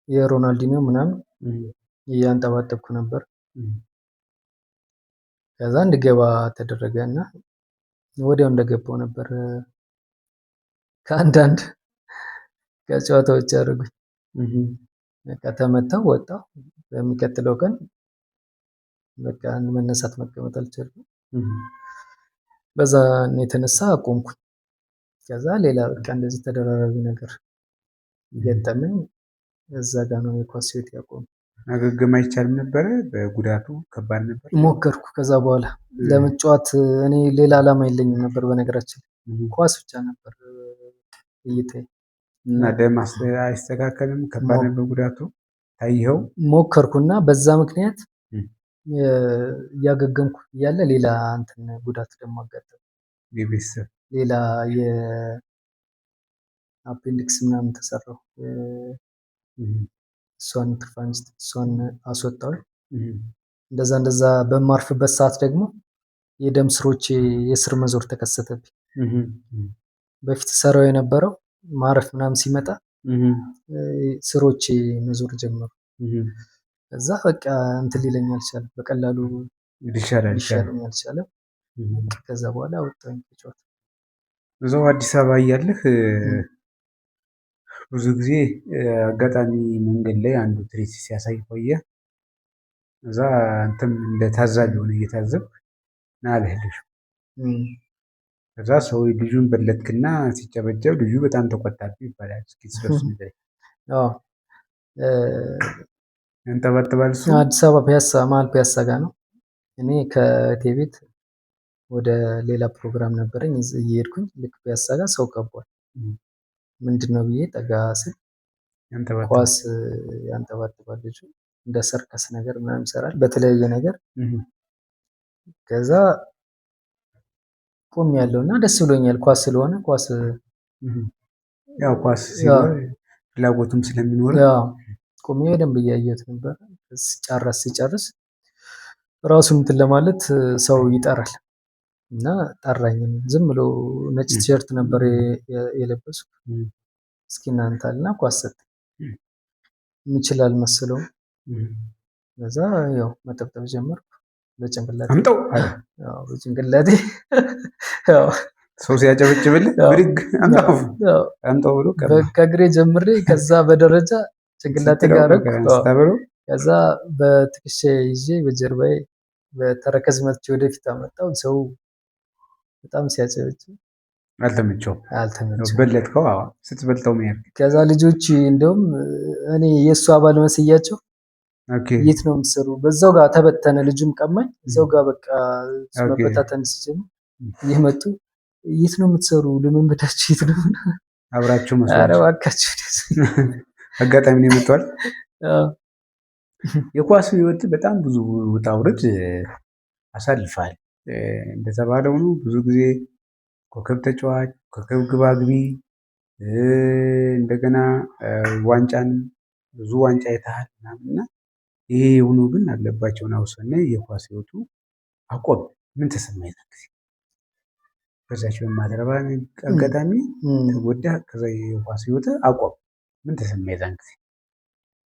የሮናልዲኒዮ ምናምን እያንጠባጠብኩ ነበር። ከዛ እንድገባ ተደረገ እና ወዲያው እንደገባው ነበር ከአንዳንድ ከጨዋታዎች ያደረጉኝ። በቃ ተመታው ወጣው። በሚቀጥለው ቀን በቃ መነሳት መቀመጥ አልቻልኩም። በዛ የተነሳ አቆምኩኝ። ከዛ ሌላ በቃ እንደዚህ ተደራራቢ ነገር ገጠመኝ። እዛ ጋር ነው የኳስ ህይወት ያቆመው። ማገገም አይቻልም ነበረ? በጉዳቱ ከባድ ነበር። ሞከርኩ። ከዛ በኋላ ለመጫወት እኔ ሌላ ዓላማ የለኝም ነበር በነገራችን ኳስ ብቻ ነበር እይታዬ። እና ደም አይስተካከልም? ከባድ ነበር ጉዳቱ ታይኸው? ሞከርኩና በዛ ምክንያት እያገገምኩ እያለ ሌላ እንትን ጉዳት ደግሞ አጋጠመኝ። የቤተሰብ ሌላ የአፔንዲክስ ምናምን ተሰራው። እሷን ትርፋንስት እሷን አስወጣው። እንደዛ በማርፍበት ሰዓት ደግሞ የደም ስሮቼ የስር መዞር ተከሰተብኝ። በፊት ሰራው የነበረው ማረፍ ምናምን ሲመጣ ስሮቼ መዞር ጀመሩ። ከዛ በቃ እንትን ሊለኝ አልቻለም። በቀላሉ ሊሻለኝ አልቻለም። ከዛ በኋላ ወጣኝ ከጨዋታ። እዛው አዲስ አበባ እያለህ ብዙ ጊዜ አጋጣሚ መንገድ ላይ አንዱ ትርኢት ሲያሳይ ቆየ። እዛ አንተም እንደ ታዛቢ ሆነ እየታዘብክ ና አለህ ልጁ። ከዛ ሰው ልጁን በለጥክና ሲጨበጨብ ልጁ በጣም ተቆጣብህ ይባላል። እስኪ ስለሱ ንገረኝ። ያንጠባጥባል እሱ። አዲስ አበባ ፒያሳ መሀል ፒያሳ ጋር ነው። እኔ ከእቴ ቤት ወደ ሌላ ፕሮግራም ነበረኝ እየሄድኩኝ ልክ ፒያሳ ጋር ሰው ከቧል። ምንድነው ብዬ ጠጋ ስል ኳስ ያንጠባጥባል ልጁ። እንደ ሰርከስ ነገር ምናምን ይሰራል በተለያየ ነገር። ከዛ ቆሜያለሁ እና ደስ ብሎኛል። ኳስ ስለሆነ ኳስ ያው ኳስ ሲኖር ፍላጎቱም ስለሚኖር ቆሜ በደንብ እያየሁት ነበር። ሲጨርስ ራሱን እንትን ለማለት ሰው ይጠራል እና ጠራኝ። ዝም ብሎ ነጭ ቲሸርት ነበር የለበሱ። እስኪ እናንተ አልና ኳስ ሰጠኝ። የምችል አልመሰለውም። ከዛ ያው መጠብጠብ ጀመርኩ በጭንቅላቴ አምጠው በጭንቅላቴ ሰው ሲያጨበጭብልህ ብድግ አምጠው ብሎ ከእግሬ ጀምሬ ከዛ በደረጃ ጭንቅላቴ ጋር አደረኩ። ከዛ በትከሻ ይዤ በጀርባዬ በተረከዝ መትቼ ወደፊት አመጣው። ሰው በጣም ሲያጨበጭብ አልተመቸውም። በለጥከው? አዎ ስትበልጠው ነው ያልኩት። ከዛ ልጆች እንደውም እኔ የእሱ አባል መስያቸው የት ነው የምትሰሩ? በዛው ጋር ተበተነ። ልጁም ቀማኝ እዛው ጋር በቃ መበታተን ሲጀምር እየመጡ የት ነው የምትሰሩ? ልምምዳችሁ የት ነው? አብራችሁ መስራት? ኧረ እባካችሁ አጋጣሚ ነው የመጣው። የኳስ ህይወት በጣም ብዙ ውጣ ውረድ አሳልፋል። እንደተባለው ነው ብዙ ጊዜ ኮከብ ተጫዋች፣ ኮከብ ግባግቢ፣ እንደገና ዋንጫን ብዙ ዋንጫ አይተሃል ምናምንና ይሄ የሆኑ ግን አለባቸውን አውሰነ የኳስ ህይወቱ አቆም። ምን ተሰማኝ ጊዜ በዛች በማትረባ አጋጣሚ ተጎዳ። ከዛ የኳስ ህይወት አቆም። ምን ተሰማኝ ዛን ጊዜ?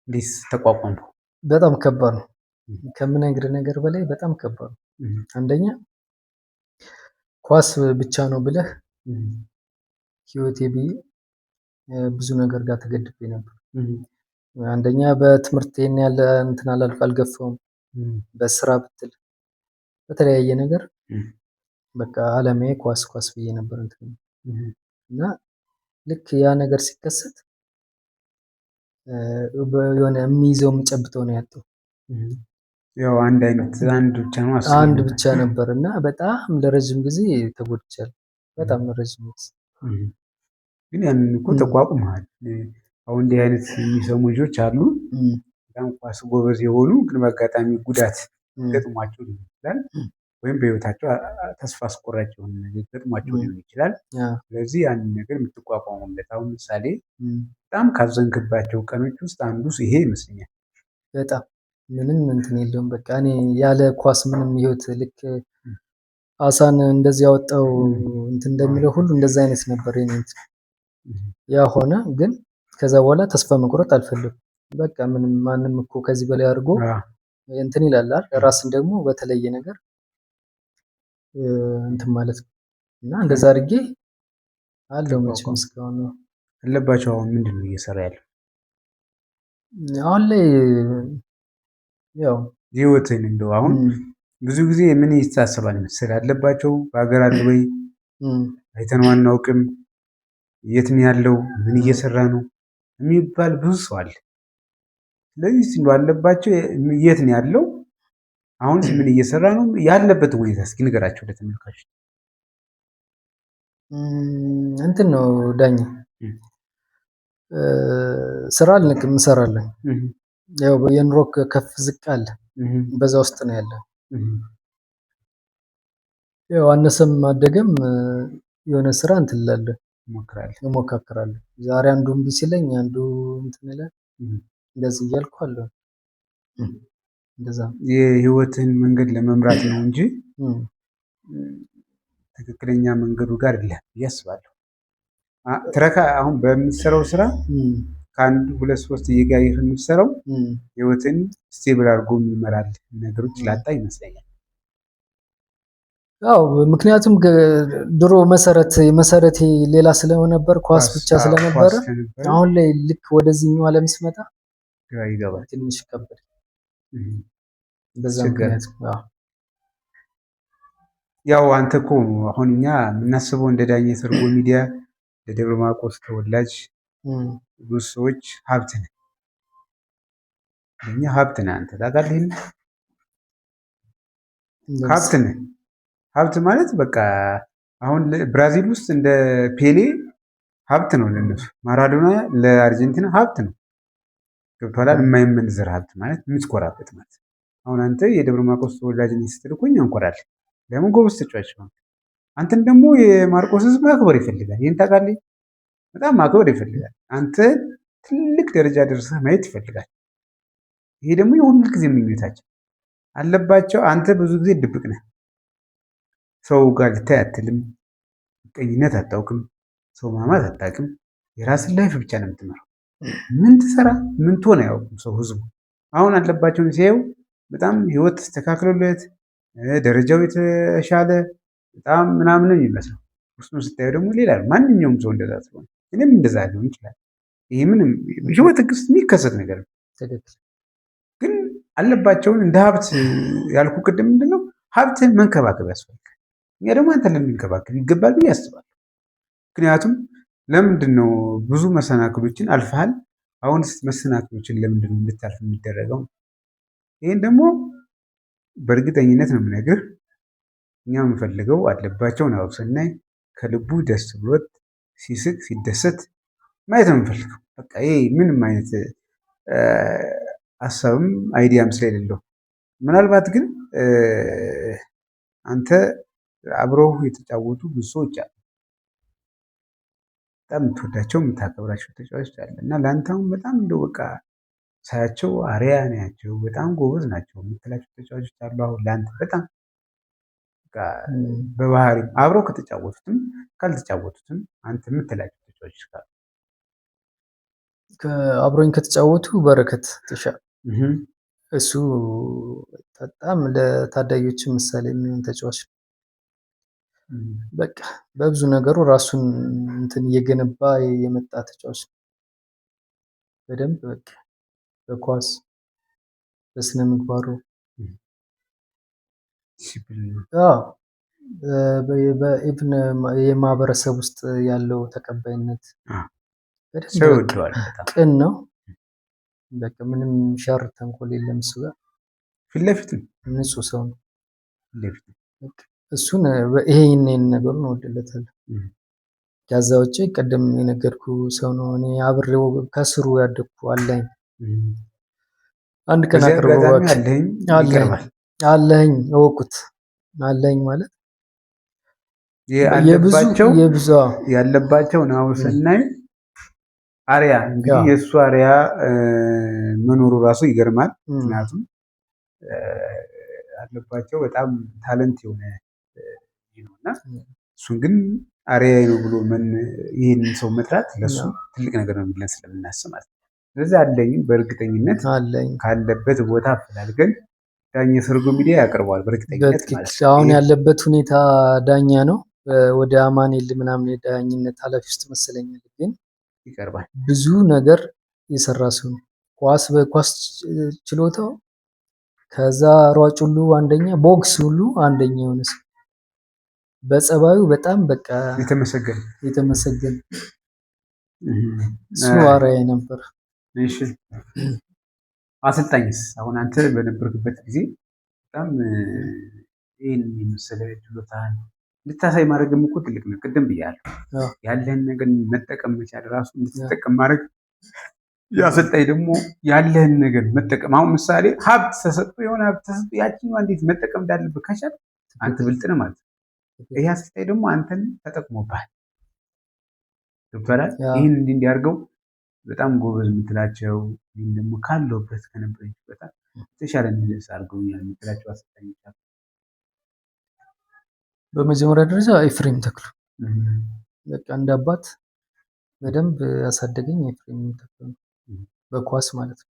እንዴት ተቋቋምኩ? በጣም ከባድ ነው። ከምነግርህ ነገር በላይ በጣም ከባድ ነው። አንደኛ ኳስ ብቻ ነው ብለህ ህይወቴ ብዬ ብዙ ነገር ጋር ተገድቤ ነበር። አንደኛ በትምህርት ያለ እንትን አልገፋውም። በስራ ብትል በተለያየ ነገር በቃ አለማዬ ኳስ ብዬ ነበር እንትን እና ልክ ያ ነገር ሲከሰት የሆነ የሚይዘው የምጨብጠው ነው ያጣው። ያው አንድ ብቻ ነው አንድ ብቻ ነበር እና በጣም ለረጅም ጊዜ ተጎድቻለሁ። በጣም ለረጅም ጊዜ ግን ያንን እኮ ተቋቁመሃል። አሁን እንዲህ አይነት የሚሰሙ ልጆች አሉ በጣም ኳስ ጎበዝ የሆኑ ግን በአጋጣሚ ጉዳት ገጥሟቸው ሊሆን ይችላል፣ ወይም በህይወታቸው ተስፋ አስቆራጭ የሆነ ነገር ገጥሟቸው ሊሆን ይችላል። ስለዚህ ያንን ነገር የምትቋቋሙበት አሁን ምሳሌ በጣም ካዘንክባቸው ቀኖች ውስጥ አንዱ ይሄ ይመስለኛል። በጣም ምንም እንትን የለውም። በቃ እኔ ያለ ኳስ ምንም ህይወት ልክ አሳን እንደዚህ ያወጣው እንትን እንደሚለው ሁሉ እንደዛ አይነት ነበር የኔ እንትን። ያ ሆነ ግን ከዛ በኋላ ተስፋ መቁረጥ አልፈልግም። በቃ ምንም ማንም እኮ ከዚህ በላይ አድርጎ እንትን ይላል አይደል? ራስን ደግሞ በተለየ ነገር እንትን ማለት ነው እና እንደዛ አድርጌ አለው መቼም እስካሁን ነው አለባቸው። አሁን ምንድን ነው እየሰራ ያለው? አሁን ላይ ያው ህይወትን እንደው አሁን ብዙ ጊዜ ምን ይታሰባል መሰለህ? አለባቸው በሀገር አለ ወይ አይተነው አናውቅም፣ የት ነው ያለው፣ ምን እየሰራ ነው የሚባል ብዙ ሰው አለ። ስለዚህ እንደው አለባቸው የት ነው ያለው፣ አሁንስ ምን እየሰራ ነው፣ ያለበት ሁኔታ እስኪ ንገራቸው ለተመልካቾች። እንትን ነው ዳኝ ስራ አልንቅም፣ እንሰራለን። ያው የኑሮ ከፍ ዝቅ አለ፣ በዛ ውስጥ ነው ያለ። ያው አነሰም አደገም የሆነ ስራ እንትን እላለሁ፣ እሞካክራለሁ። ዛሬ አንዱ እምቢ ሲለኝ አንዱ እንትን ይላል፣ እንደዚህ እያልኩ አለው። እንደዛ የህይወትን መንገድ ለመምራት ነው እንጂ ትክክለኛ መንገዱ ጋር አይደለም ብዬ አስባለሁ። ትረካ አሁን በምትሰራው ስራ ከአንድ ሁለት ሶስት እየጋየህ የምትሰራው ህይወትን ስቴብል አድርጎ የሚመራል ነገሮች ላጣ ይመስለኛል። ያው ምክንያቱም ድሮ መሰረቴ ሌላ ስለነበር ኳስ ብቻ ስለነበረ አሁን ላይ ልክ ወደዚህኛው ዓለም ስመጣ ግራ ይገባል፣ ትንሽ ከበደ። በዛ ምክንያት ያው አንተ እኮ አሁን እኛ የምናስበው እንደ ዳኜ ሰርጎ ሚዲያ ለደብረ ማርቆስ ተወላጅ ብዙ ሰዎች ሀብት ነህ፣ እኛ ሀብት ነህ። አንተ ታውቃለህ፣ ሀብት ነህ። ሀብት ማለት በቃ አሁን ብራዚል ውስጥ እንደ ፔሌ ሀብት ነው ለነሱ፣ ማራዶና ለአርጀንቲና ሀብት ነው። ገብቶሃል? የማይመንዘር ሀብት ማለት የምትኮራበት ማለት። አሁን አንተ የደብረ ማርቆስ ተወላጅ ነኝ ስትል እኮ እኛ እንኮራለን። ለምን ጎበዝ ተጫዋች ነው። አንተን ደግሞ የማርቆስ ህዝብ ማክበር ይፈልጋል። ይህን ታውቃለህ? በጣም ማክበር ይፈልጋል። አንተ ትልቅ ደረጃ ደርሰህ ማየት ይፈልጋል። ይሄ ደግሞ የሁል ጊዜ ምኞታችን አለባቸው። አንተ ብዙ ጊዜ ድብቅ ነህ። ሰው ጋር ልታይ አትልም። ቀኝነት አታውቅም። ሰው ማማት አታውቅም። የራስን ላይፍ ብቻ ነው የምትመራው። ምን ትሰራ ምን ትሆን አያውቅም ሰው ህዝቡ። አሁን አለባቸውን ሲያዩ በጣም ህይወት ተስተካክሎለት ደረጃው የተሻለ በጣም ምናምን የሚመስለው ውስጡን ስታየው ደግሞ ሌላ ነው። ማንኛውም ሰው እንደዛ ስለሆነ እኔም እንደዛ ሊሆን ይችላል። ይሄ ምንም ህይወት ውስጥ የሚከሰት ነገር ነው። ግን አለባቸውን እንደ ሀብት ያልኩ ቅድም ምንድነው ሀብትን መንከባከብ ያስፈልጋል። እኛ ደግሞ አንተ ልንከባከብ ይገባል ብዬ አስባለሁ። ምክንያቱም ለምንድን ነው ብዙ መሰናክሎችን አልፈሃል። አሁንስ መሰናክሎችን ለምንድን ነው እንድታልፍ የሚደረገው? ይህን ደግሞ በእርግጠኝነት ነው የምነግርህ። እኛ የምንፈልገው አለባቸውን አው ስናይ ከልቡ ደስ ብሎት ሲስቅ ሲደሰት ማየት ነው የምንፈልገው። በቃ ይሄ ምንም አይነት ሀሳብም አይዲያም ስለሌለው ምናልባት ግን አንተ አብረው የተጫወቱ ብዙ ሰዎች አሉ። በጣም የምትወዳቸው የምታከብራቸው ተጫዋቾች አለ እና ለአንተ አሁን በጣም እንደው በቃ ሳያቸው አሪያ ናቸው፣ በጣም ጎበዝ ናቸው የምትላቸው ተጫዋቾች አሉ። አሁን ለአንተ በጣም በባህሪ አብረው ከተጫወቱትም ካልተጫወቱትም አንተ የምትላቸው ተጫዋቾች ካሉ? አብሮኝ ከተጫወቱ በረከት ተሻ እሱ በጣም ለታዳጊዎች ምሳሌ የሚሆን ተጫዋች ነው። በቃ በብዙ ነገሩ ራሱን እንትን እየገነባ የመጣ ተጫዋች ነው። በደንብ በቃ በኳስ በስነ ምግባሩ በኢቭን የማህበረሰብ ውስጥ ያለው ተቀባይነት ቅን ነው። በቃ ምንም ሸር ተንኮል የለም እሱ ጋር። ፊት ለፊት ንጹህ ሰው ነው። እሱን ይሄን ነገሩን እወድለታለሁ። ከዛ ውጭ ቀደም የነገርኩ ሰው ነው። እኔ አብሬው ከስሩ ያደግኩ አለኝ። አንድ ቀን አቅርበው አለኝ እወቁት አለኝ ማለት ያለባቸው ነው ስናይ አሪያ እንግዲህ የእሱ አሪያ መኖሩ ራሱ ይገርማል። ምክንያቱም አለባቸው በጣም ታለንት የሆነ ነውና እሱን ግን አሪያ ነው ብሎ ይህን ሰው መጥራት ለሱ ትልቅ ነገር ነው ብለን ስለምናስብ ማለት ነው። ስለዚህ አለኝ በእርግጠኝነት ካለበት ቦታ አፈላልገን ዳኛ ሰርጎ ሚዲያ ያቀርበዋል በእርግጠኝነት ማለት ነው። አሁን ያለበት ሁኔታ ዳኛ ነው። ወደ አማኑኤል ምናምን የዳኝነት ኃላፊ ውስጥ መሰለኛል። ግን ይቀርባል። ብዙ ነገር የሰራ ሰው ነው። በኳስ ችሎታው ከዛ ሯጭ ሁሉ አንደኛ፣ ቦክስ ሁሉ አንደኛ የሆነ ሰው በጸባዩ በጣም በቃ የተመሰገነ እሱ አርአያ ነበር። እሺ አሰልጣኝስ አሁን አንተ በነበርክበት ጊዜ በጣም ይህን የመሰለ ችሎታን እንድታሳይ ማድረግም እኮ ትልቅ ነው። ቅድም ብያለሁ ያለህን ነገር መጠቀም መቻል ራሱ እንድትጠቀም ማድረግ፣ የአሰልጣኝ ደግሞ ያለህን ነገር መጠቀም። አሁን ምሳሌ ሀብት ተሰጥቶ የሆነ ሀብት ተሰጥቶ ያችኛዋ እንዴት መጠቀም እንዳለብህ ከቻልክ አንተ ብልጥ ነህ ማለት ነው። ይህ አሰልጣኝ ደግሞ አንተን ተጠቅሞብሃል። ገብቶሃል? ይህን እንዲያርገው በጣም ጎበዝ የምትላቸው ወይም ደግሞ ካለውበት ከነበረች በጣም የተሻለ እንድደርስ አድርገውኛል የምትላቸው አሰልጣኞች አሉ? በመጀመሪያ ደረጃ ኤፍሬም ተክሉ በቃ እንደ አባት በደንብ ያሳደገኝ ኤፍሬም ተክሉ ነው፣ በኳስ ማለት ነው።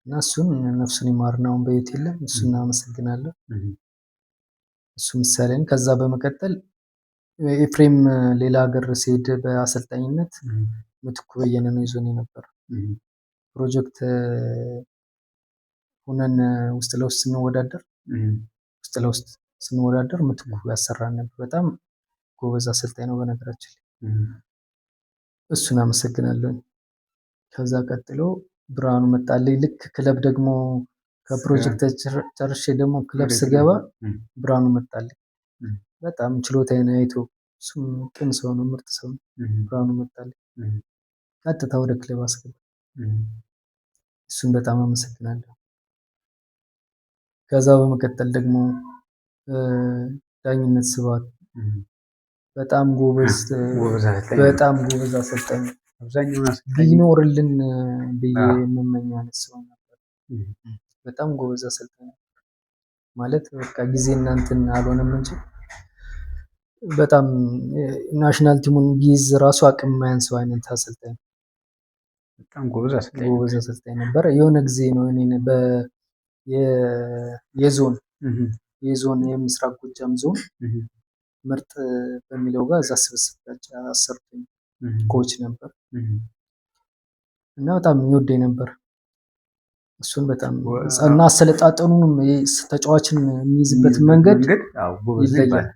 እና እሱን ነፍሱን ይማርና አሁን በሕይወት የለም። እሱን አመሰግናለሁ። እሱ ምሳሌ ነው። ከዛ በመቀጠል ኤፍሬም ሌላ ሀገር ሲሄድ በአሰልጣኝነት ምትኩ በየነ ነው ይዞን የነበረ። ፕሮጀክት ሆነን ውስጥ ለውስጥ ስንወዳደር ምትኩ ያሰራን ነበር። በጣም ጎበዝ አሰልጣኝ ነው በነገራችን ላይ። እሱን አመሰግናለሁ። ከዛ ቀጥሎ ብርሃኑ መጣልኝ። ልክ ክለብ ደግሞ ከፕሮጀክት ጨርሼ ደግሞ ክለብ ስገባ ብርሃኑ መጣልኝ። በጣም ችሎታዬን አይቶ እሱም ቅን ሰው ነው፣ ምርጥ ሰው ነው። ብርሃኑ መጣልኝ ቀጥታ ወደ ክለብ አስገባ። እሱን በጣም አመሰግናለሁ። ከዛ በመቀጠል ደግሞ ዳኝነት በጣም ጎበዝ በጣም ጎበዝ አሰልጣኝ ቢኖርልን ብዬ የምመኝ አይነት ሰው ነበር። በጣም ጎበዝ አሰልጣኝ ማለት በቃ ጊዜ እናንተን አልሆነም እንጂ በጣም ናሽናል ቲሙን ቢይዝ ራሱ አቅም የማያንሰው አይነት አሰልጣኝ በጣም ጎበዝ አሰልጣኝ ነበር። የሆነ ጊዜ ነው እኔ የዞን የምስራቅ ጎጃም ዞን ምርጥ በሚለው ጋር እዛ ስብስብ አሰርቶኝ ኮች ነበር እና በጣም የሚወደኝ ነበር። እሱን በጣም እና አሰለጣጠኑንም ተጫዋችን የሚይዝበት መንገድ ይለያል።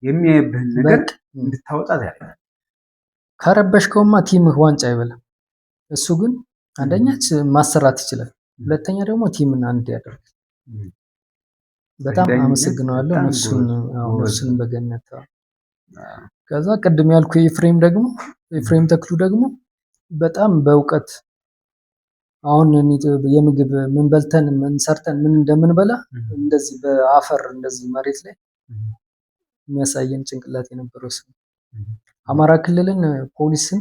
የሚያይብህን ነገር እንድታወጣ ያደርጋል። ካረበሽከውማ ቲምህ ዋንጫ አይበላም። እሱ ግን አንደኛ ማሰራት ይችላል፣ ሁለተኛ ደግሞ ቲምን አንድ ያደርጋል። በጣም አመሰግነዋለሁ ነፍሱን በገነት። ከዛ ቅድም ያልኩ ኤፍሬም ተክሉ ደግሞ በጣም በእውቀት አሁን የምግብ ምን በልተን ምን ሰርተን ምን እንደምንበላ እንደዚህ በአፈር እንደዚህ መሬት ላይ የሚያሳየን ጭንቅላት የነበረው ሰው አማራ ክልልን ፖሊስን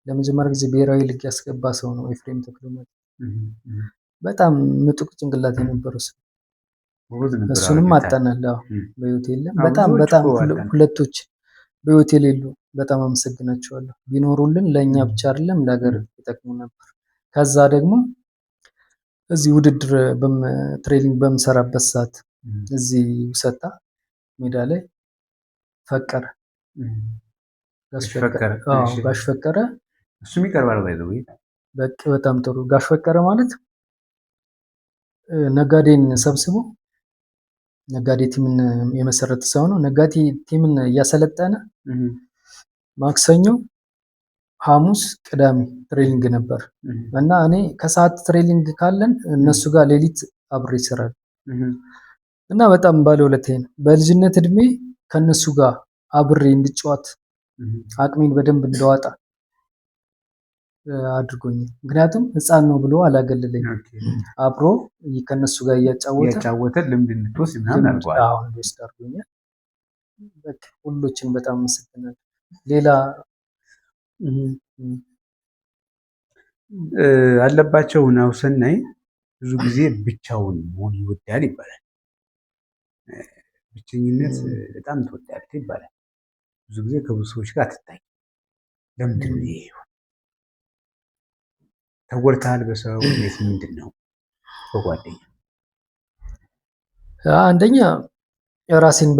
ለመጀመሪያ ጊዜ ብሔራዊ ሊግ ያስገባ ሰው ነው ኤፍሬም ተክሉ ማለት። በጣም ምጡቅ ጭንቅላት የነበረው ሰው እሱንም አጣናል። በህይወት የለም። በጣም ሁለቶች በህይወት የሌሉ በጣም አመሰግናቸዋለሁ። ቢኖሩልን ለእኛ ብቻ አይደለም ለሀገር ይጠቅሙ ነበር። ከዛ ደግሞ እዚህ ውድድር ትሬኒንግ በምሰራበት ሰዓት እዚህ ውሰታ ሜዳ ላይ ፈቀረ ጋሽ ፈቀረ እሱም ይቀርባል ባይዘው በቃ በጣም ጥሩ ጋሽ ፈቀረ ማለት ነጋዴን ሰብስቦ ነጋዴ ቲምን የመሰረተ ሰው ነው። ነጋዴ ቲምን እያሰለጠነ ማክሰኞ፣ ሐሙስ፣ ቅዳሜ ትሬኒንግ ነበር እና እኔ ከሰዓት ትሬኒንግ ካለን እነሱ ጋር ሌሊት አብሬ ይሰራል እና በጣም ባለውለታዬ ነው። በልጅነት እድሜ ከነሱ ጋር አብሬ እንድጫወት አቅሜን በደንብ እንዳወጣ አድርጎኛል። ምክንያቱም ህፃን ነው ብሎ አላገለለኝም። አብሮ ከነሱ ጋር እያጫወተ ልምድ እንድትወስድ ምናምን አድርጓል። አዎ እንድወስድ አድርጎኛል። በቃ ሁሎችን በጣም አመሰግናለሁ። ሌላ አለባቸው ነው ሰናይ ብዙ ጊዜ ብቻውን መሆን ይወዳል ይባላል። ብቸኝነት በጣም ትወዳለህ ይባላል። ብዙ ጊዜ ከብዙ ሰዎች ጋር አትታይ። ለምንድን ነው ይሄ? ተጎድተሃል በሰው ወይስ ምንድን ነው? በጓደኛ አንደኛ ራሴን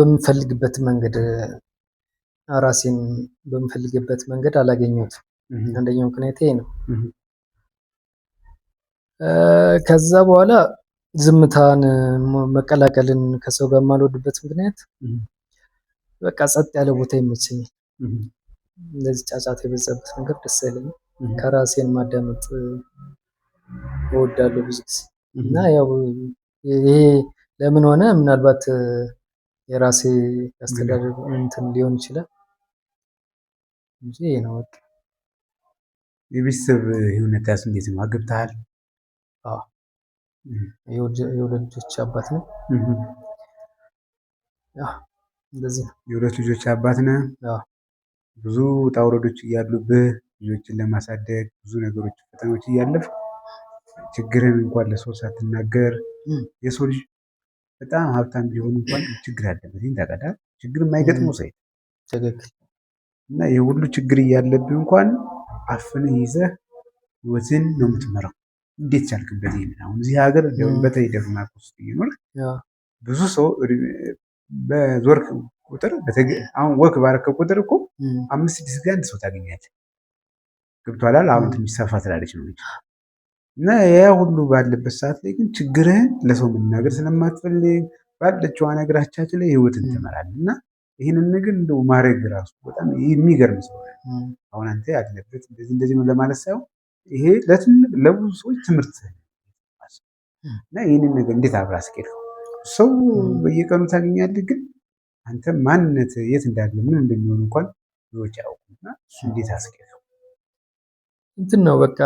በምፈልግበት መንገድ አላገኘሁትም። አንደኛው ምክንያት ይሄ ነው። ከዛ በኋላ ዝምታን መቀላቀልን ከሰው ጋር የማልወድበት ምክንያት በቃ ጸጥ ያለ ቦታ ይመቸኛል። እንደዚህ ጫጫታ የበዛበት ነገር ደስ አይለኝም። ከራሴን ማዳመጥ እወዳለሁ ብዙ ጊዜ እና ያው ይሄ ለምን ሆነ ምናልባት የራሴ አስተዳደር እንትን ሊሆን ይችላል እንጂ ይሄ ነው በቃ። የቤተሰብ ህይወትስ እንዴት ነው? አግብተሃል? አዎ የሁለት ልጆች አባት ነው። እንደዚህ ነው። የሁለት ልጆች አባት ነህ? ብዙ ውጣ ውረዶች እያሉብህ ልጆችን ለማሳደግ ብዙ ነገሮች ፈተናዎች እያለፍ ችግርን እንኳን ለሰው ሳትናገር የሰው ልጅ በጣም ሀብታም ቢሆን እንኳን ችግር አለበት። ታውቃለህ? ችግር የማይገጥመው ሰው እና የሁሉ ችግር እያለብህ እንኳን አፍነህ ይዘህ ህይወትን ነው የምትመራው። እንዴት ቻልክበት? ይሄንን አሁን እዚህ ሀገር በተለይ ደግሞ ውስጥ እየኖርክ ብዙ ሰው በዞርክ ቁጥር አሁን ወክ ባረከ ቁጥር እኮ 5-6 ጊዜ አንድ ሰው ታገኛለህ። ገብቶሃል? አሁን ትንሽ ሰፋ ትላለች ነው እና ያ ሁሉ ባለበት ሰዓት ላይ ግን ችግርህን ለሰው መናገር ስለማትፈልግ ባለችው ነገራቻችን ላይ ህይወትን ትመራለህ እና ይህንን ነገር እንደው ማድረግ ራሱ በጣም የሚገርም ሰው ነው። አሁን አንተ ያለበት እንደዚህ ነው ለማለት ሳይሆን ይሄ ለብዙ ሰዎች ትምህርት እና ይህንን ነገር እንዴት አብረህ አስኬድከው? ሰው በየቀኑ ታገኛለህ፣ ግን አንተ ማንነት የት እንዳለ ምን እንደሚሆን እንኳን ብዙዎች አያውቁም እና እሱ እንዴት አስኬድከው? እንትን ነው በቃ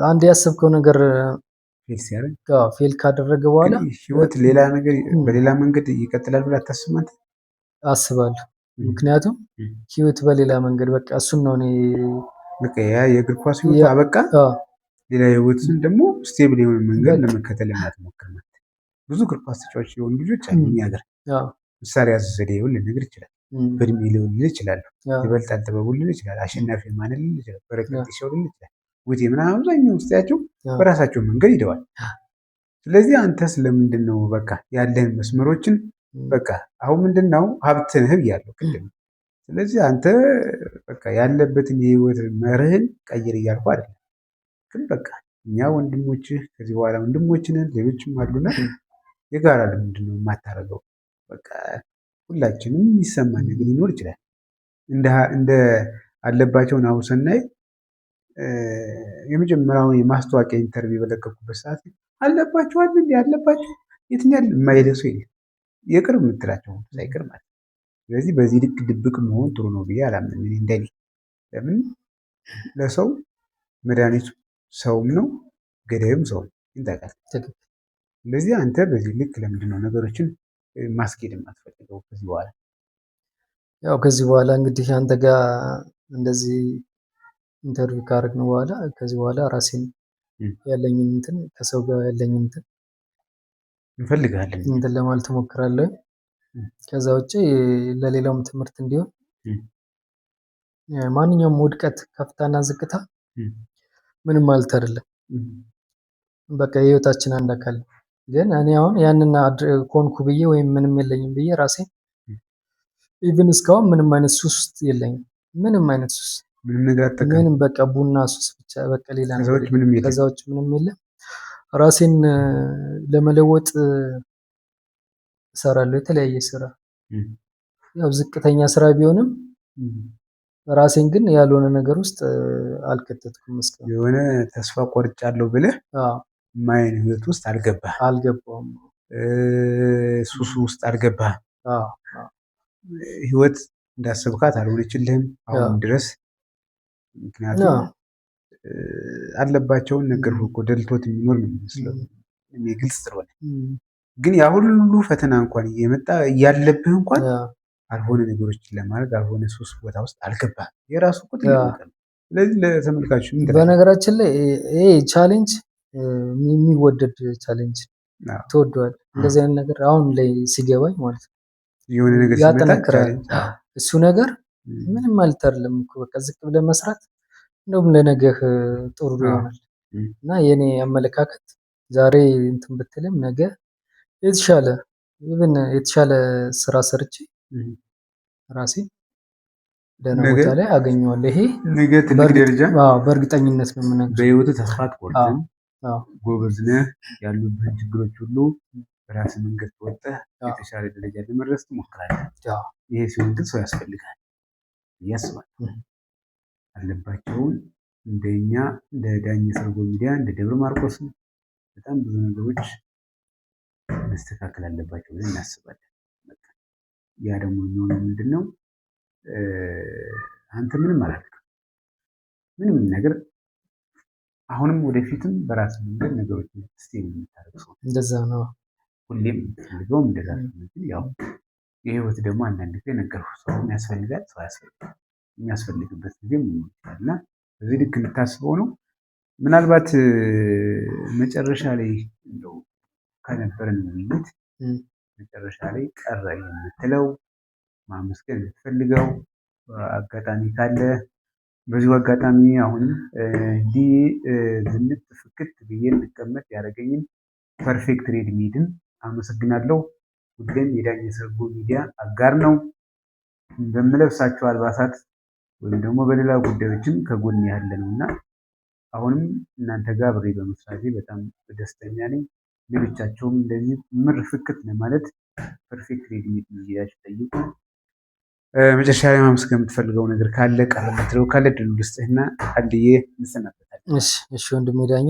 አንድ ያሰብከው ነገር ፌል ካደረገ በኋላ ህይወት ሌላ ነገር በሌላ መንገድ ይቀጥላል ብለህ አታስብም አንተ? አስባለሁ። ምክንያቱም ህይወት በሌላ መንገድ በቃ እሱን ነው እኔ በቃ ያ የእግር ኳስ ህይወት አበቃ። ሌላ ህይወትን ደግሞ ስቴብል የሆነ መንገድ ለመከተል የማትሞክር ናት። ብዙ እግር ኳስ ተጫዋች የሆኑ ልጆች አሉ እኛ ሀገር። ምሳሌ አዘዘዴ ልነግር ይችላል፣ በእድሜ ልል ይችላሉ፣ ይበልጣል ጥበቡ ልል ይችላል፣ አሸናፊ ማን ልል ይችላል፣ በረከት ሲሻው ልል ይችላል፣ ውቴ ምናምን አብዛኛው ውስጣቸው በራሳቸው መንገድ ሂደዋል። ስለዚህ አንተ ስለምንድን ነው በቃ ያለህን መስመሮችን በቃ አሁን ምንድን ነው ሀብትህ ብያለሁ ቅድም። ስለዚህ አንተ በቃ ያለበትን የህይወት መርህን ቀይር እያልኩ አይደለም፣ ግን በቃ እኛ ወንድሞችህ ከዚህ በኋላ ወንድሞችንን ሌሎችም አሉና የጋራ ለምንድን ነው የማታደርገው? በቃ ሁላችንም የሚሰማን ነገር ሊኖር ይችላል። እንደ አለባቸውን አሁን ስናይ የመጀመሪያውን የማስታወቂያ ኢንተርቪው በለቀቁበት ሰዓት አለባቸው አለ እንዲ አለባቸው የትኛል የማይደርሱ የለም የቅርብ የምትላቸው ሳይቅር ማለት። ስለዚህ በዚህ ልክ ድብቅ መሆን ጥሩ ነው ብዬ አላምንም እንደኔ። ለምን ለሰው መድኃኒቱ ሰውም ነው ገዳዩም ሰው ይንጠቃል። ስለዚህ አንተ በዚህ ልክ ለምንድን ነው ነገሮችን ማስኬድ የማትፈልገው ከዚህ በኋላ? ያው ከዚህ በኋላ እንግዲህ አንተ ጋር እንደዚህ ኢንተርቪው ካደረግን በኋላ ከዚህ በኋላ ራሴን ያለኝን እንትን ከሰው ጋር ያለኝን እንትን እንፈልጋለን እንትን ለማለት እሞክራለሁ። ከዛ ውጭ ለሌላውም ትምህርት እንዲሆን ማንኛውም ውድቀት፣ ከፍታና ዝቅታ ምንም ማለት አይደለም። በቃ የህይወታችን አንድ አካል ነው። ግን እኔ አሁን ያንን ኮንኩ ብዬ ወይም ምንም የለኝም ብዬ ራሴ ኢቭን እስካሁን ምንም አይነት ሱስ ውስጥ የለኝም። ምንም አይነት ሱስ ምንም በቃ ቡና ሱስ ብቻ በቃ ሌላ ነገር ከዛ ውጭ ምንም የለም። ራሴን ለመለወጥ እሰራለሁ የተለያየ ስራ፣ ያው ዝቅተኛ ስራ ቢሆንም ራሴን ግን ያልሆነ ነገር ውስጥ አልከተትኩም። እስካሁን የሆነ ተስፋ ቆርጫለሁ ብለህ ማይን ህይወት ውስጥ አልገባም። ሱሱ ውስጥ አልገባህም። ህይወት እንዳሰብካት አልሆነችልህም አሁን ድረስ። ምክንያቱም አለባቸውን ነገር እኮ ደልቶት የሚኖር ነው የሚመስለው ግልጽ ስለሆነ። ግን ያ ሁሉ ፈተና እንኳን እየመጣ እያለብህ እንኳን አልሆነ ነገሮችን ለማድረግ አልሆነ ሱስ ቦታ ውስጥ አልገባህም። የራሱ እኮ ትልቅ ነገር ነው። ስለዚህ ለተመልካቹ በነገራችን ላይ ይሄ ቻሌንጅ የሚወደድ ቻሌንጅ ተወዷል። እንደዚህ አይነት ነገር አሁን ላይ ሲገባኝ ማለት ነው የሆነ ነገር ያጠናክራል። እሱ ነገር ምንም ማለት አይደለም እኮ በቃ ዝቅ ብለህ መስራት እንደውም ለነገህ ጥሩ ይሆናል። እና የኔ አመለካከት ዛሬ እንትን ብትልም ነገ የተሻለ ስራ ሰርቼ ራሴ ደህና ቦታ ላይ አገኘዋለሁ። ይሄ ነገ ትልቅ ደረጃ በእርግጠኝነት ነው የምነግርህ። በህይወትህ ተስፋ አትቆርጥም። ጎበዝ ነህ። ያሉብህን ችግሮች ሁሉ በራስህ መንገድ ተወጥተህ የተሻለ ደረጃ ለመድረስ ትሞክራለህ። ይሄ ሲሆን ግን ሰው ያስፈልጋል ብዬ አስባለሁ። አለባቸውን እንደኛ እንደ ዳኝ ሰርጎ ሚዲያ እንደ ደብረ ማርቆስ በጣም ብዙ ነገሮች መስተካከል አለባቸው ብለን እናስባለን። ያ ደግሞ የሚሆነው ምንድን ነው? አንተ ምንም አላልክም። ምንም ነገር አሁንም ወደፊትም በራስ መንገድ ነገሮችን ስቴም የምታደርግ ሰው እንደዛ ነው። ሁሌም ፈልገውም እንደዛ ነው። ያው የህይወት ደግሞ አንዳንድ ጊዜ ነገርኩህ ሰው ያስፈልጋል፣ ሰው ያስፈልጋል። የሚያስፈልግበት ጊዜ ይኖራል እና በዚህ ልክ እንድታስበው ነው። ምናልባት መጨረሻ ላይ እንደው ከነበረን ውይይት መጨረሻ ላይ ቀረ የምትለው ማመስገን የምትፈልገው አጋጣሚ ካለ በዚሁ አጋጣሚ አሁንም እንዲህ ዝንጥ ፍክት ብዬ እንድቀመጥ ያደረገኝን ፐርፌክት ሬድ ሜድን አመሰግናለሁ። ሁሌም የዳኝ ሰርጎ ሚዲያ አጋር ነው። በምለብሳቸው አልባሳት ወይም ደግሞ በሌላ ጉዳዮችም ከጎን ያለ ነው እና አሁንም እናንተ ጋር አብሬ በመስራቴ በጣም ደስተኛ ነኝ። ሌሎቻቸውም እንደዚህ ምር ፍክት ለማለት ፐርፌክት ሬድ ሜድ ይዛችሁ ጠይቁ። መጨረሻ ላይ ማመስገን የምትፈልገው ነገር ካለ ቀረ የምትለው ካለ ድሉ ልስጥህና አልዬ እንሰናበታለን። እሺ ወንድሜ ዳኜ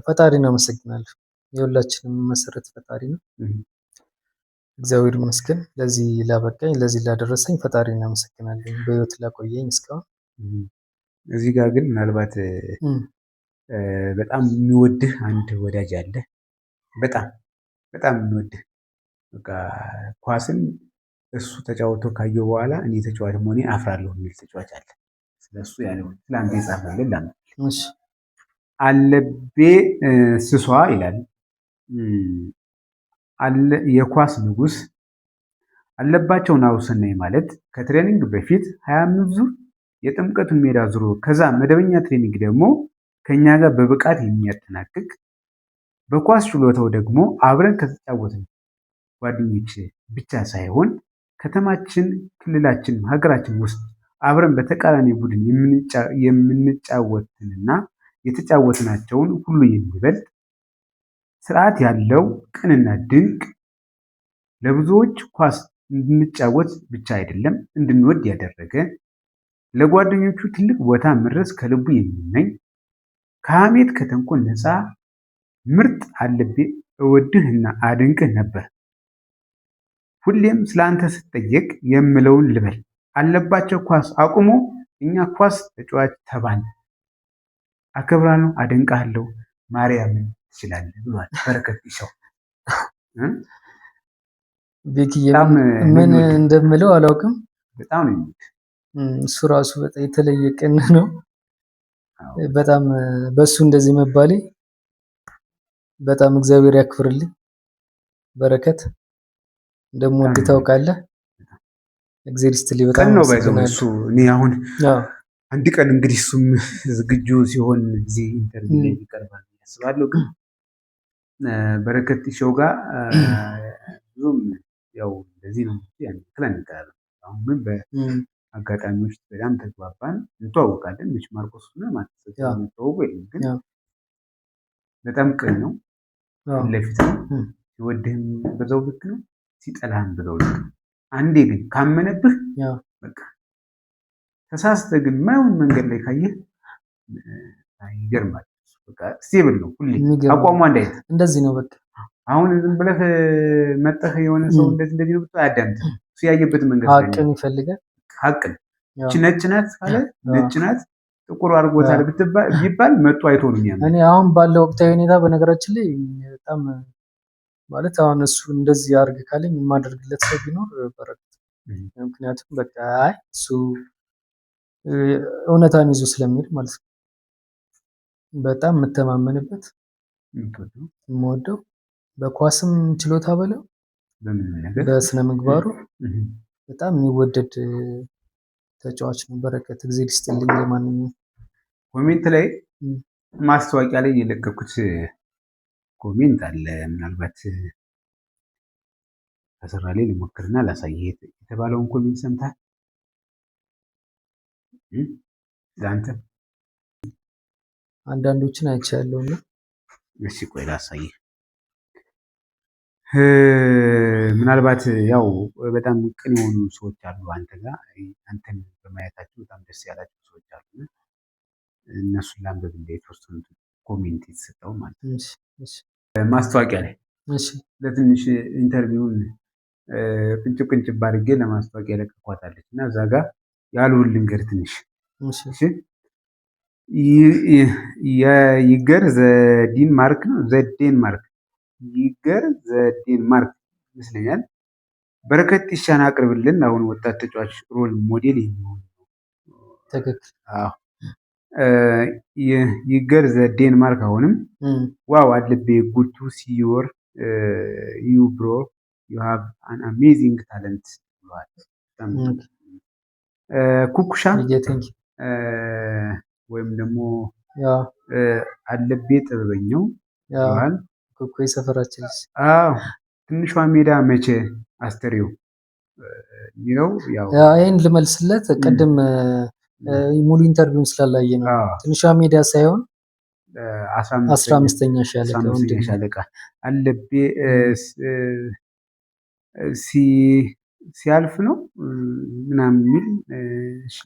ፈጣሪን አመሰግናለሁ። የሁላችንም መሰረት ፈጣሪ ነው። እግዚአብሔር ይመስገን ለዚህ ላበቃኝ ለዚህ ላደረሰኝ ፈጣሪን አመሰግናለሁ፣ በህይወት ላቆየኝ እስካሁን። እዚህ ጋር ግን ምናልባት በጣም የሚወድህ አንድ ወዳጅ አለ። በጣም በጣም የሚወድህ በቃ ኳስን እሱ ተጫውቶ ካየሁ በኋላ እኔ ተጫዋች መሆኔ አፍራለሁ የሚል ተጫዋች አለ። ስለሱ ያለው ትላንት የጻፈልን ላም አለቤ ስሷ ይላል። የኳስ ንጉስ አለባቸው ናሁሰናይ ማለት ከትሬኒንግ በፊት 25 ዙር የጥምቀቱን ሜዳ ዙሮ ከዛ መደበኛ ትሬኒንግ ደግሞ ከኛ ጋር በብቃት የሚያጠናቅቅ በኳስ ችሎታው ደግሞ አብረን ከተጫወትን ጓደኞች ብቻ ሳይሆን ከተማችን፣ ክልላችን፣ ሀገራችን ውስጥ አብረን በተቃራኒ ቡድን የምንጫወትንና የተጫወትናቸውን ሁሉ የሚበልጥ ስርዓት ያለው ቅንና ድንቅ ለብዙዎች ኳስ እንድንጫወት ብቻ አይደለም እንድንወድ ያደረገ ለጓደኞቹ ትልቅ ቦታ መድረስ ከልቡ የሚመኝ ከሐሜት ከተንኮል ነፃ ምርጥ አለቤ እወድህና አድንቅህ ነበር። ሁሌም ስለአንተ ስጠየቅ የምለውን ልበል አለባቸው ኳስ አቁሞ እኛ ኳስ ተጫዋች ተባን። አከብራለሁ፣ አደንቃለሁ፣ ማርያምን ትችላለህ ብሏል በረከት ቢሻው። ቤኪዬ ምን እንደምለው አላውቅም። በጣም ነው የሚሉት። እሱ ራሱ በጣም የተለየ ቅን ነው። በጣም በሱ እንደዚህ መባሌ በጣም እግዚአብሔር ያክብርልኝ። በረከት እንደምወድ ታውቃለህ። እግዚአብሔር ይስጥልኝ። በጣም ነው ባይዘው እሱ እኔ አሁን አንድ ቀን እንግዲህ እሱም ዝግጁ ሲሆን እዚህ ኢንተርቪው ላይ ይቀርባል ያስባለሁ። ግን በረከት ሾው ጋር ብዙም ያው እንደዚህ ነው ያን ክላን ይቀራል። አሁን ምን በአጋጣሚዎች በጣም ተግባባን፣ እንተዋወቃለን። ምች ማርቆስ ነው ማለት ነው ተዋወቁ የለም ግን በጣም ቅን ነው። ለፊት ነው ሲወድህም በዛው ልክ ነው፣ ሲጠላህም በዛው ልክ ነው። አንዴ ግን ካመነብህ በቃ ተሳስተህ ግን ማይሆን መንገድ ላይ ካየህ ይገርማል። በቃ ስቴብል ነው ሁሌ አቋሙ አንድ አይነት እንደዚህ ነው በቃ። አሁን ዝም ብለህ መጠህ የሆነ ሰው እንደዚህ ነው ብትይ አያዳምጥም። እሱ ያየበት መንገድ ሀቅን ይፈልጋል። ሀቅን እቺ ነጭ ናት ካለ ነጭ ናት፣ ጥቁር አድርጎታል ቢባል መጡ አይቶ ነው የሚያምነው። እኔ አሁን ባለው ወቅታዊ ሁኔታ በነገራችን ላይ በጣም ማለት አሁን እሱ እንደዚህ አድርግ ካለኝ የማደርግለት ሰው ቢኖር በረከት። ምክንያቱም በቃ አይ እሱ እውነታን ይዞ ስለሚሄድ ማለት ነው። በጣም የምተማመንበት የምወደው በኳስም ችሎታ በለው በስነ ምግባሩ በጣም የሚወደድ ተጫዋች ነው በረከት። እግዚአብሔር ይስጥልኝ። ለማንኛውም ኮሜንት ላይ ማስታወቂያ ላይ የለቀኩት ኮሜንት አለ። ምናልባት ከሰራ ላይ ልሞክርና ላሳይህ የተባለውን ኮሜንት ሰምተሃል? ለአንተ አንዳንዶችን አይቻለሁና እሺ ቆይ ላሳይህ። ምናልባት ያው በጣም ቅን የሆኑ ሰዎች አሉ አንተ ጋር፣ አንተን በማየታቸው በጣም ደስ ያላቸው ሰዎች አሉ። እነሱን ላንብብልህ የተወሰኑ ኮሜንት የተሰጠው ማለት ነው። ማስታወቂያ ላይ ለትንሽ ኢንተርቪውን ቅንጭብ ቅንጭብ አድርጌ ለማስታወቂያ ለቀኳታለች እና እዛ ጋር ያሉን ልንገር ትንሽ። ይገር ዘዴንማርክ ነው ዘዴንማርክ ይገር ዘዴንማርክ ይመስለኛል። በረከት ጢሻን አቅርብልን አሁን ወጣት ተጫዋች ሮል ሞዴል የሚሆን ትክክል። አዎ ይገር ዘዴንማርክ አሁንም ዋው አለቤ ጉድ ቱ ሲ ዩር ዩ ብሮ ዩ ሃቭ አን አሜዚንግ ታለንት ብሏል። ኩኩሻ ወይም ደግሞ አለቤ ጥበበኛው ይባል ኩኩ የሰፈራችን። አዎ ትንሿ ሜዳ መቼ አስተሪው የሚለው ያው ይሄን ልመልስለት ቅድም ሙሉ ኢንተርቪውን ስላላየ ነው። ትንሿ ሜዳ ሳይሆን 15ኛ ሻለቃ አለቤ ሲያልፍ ነው ምናምን የሚል እሺ።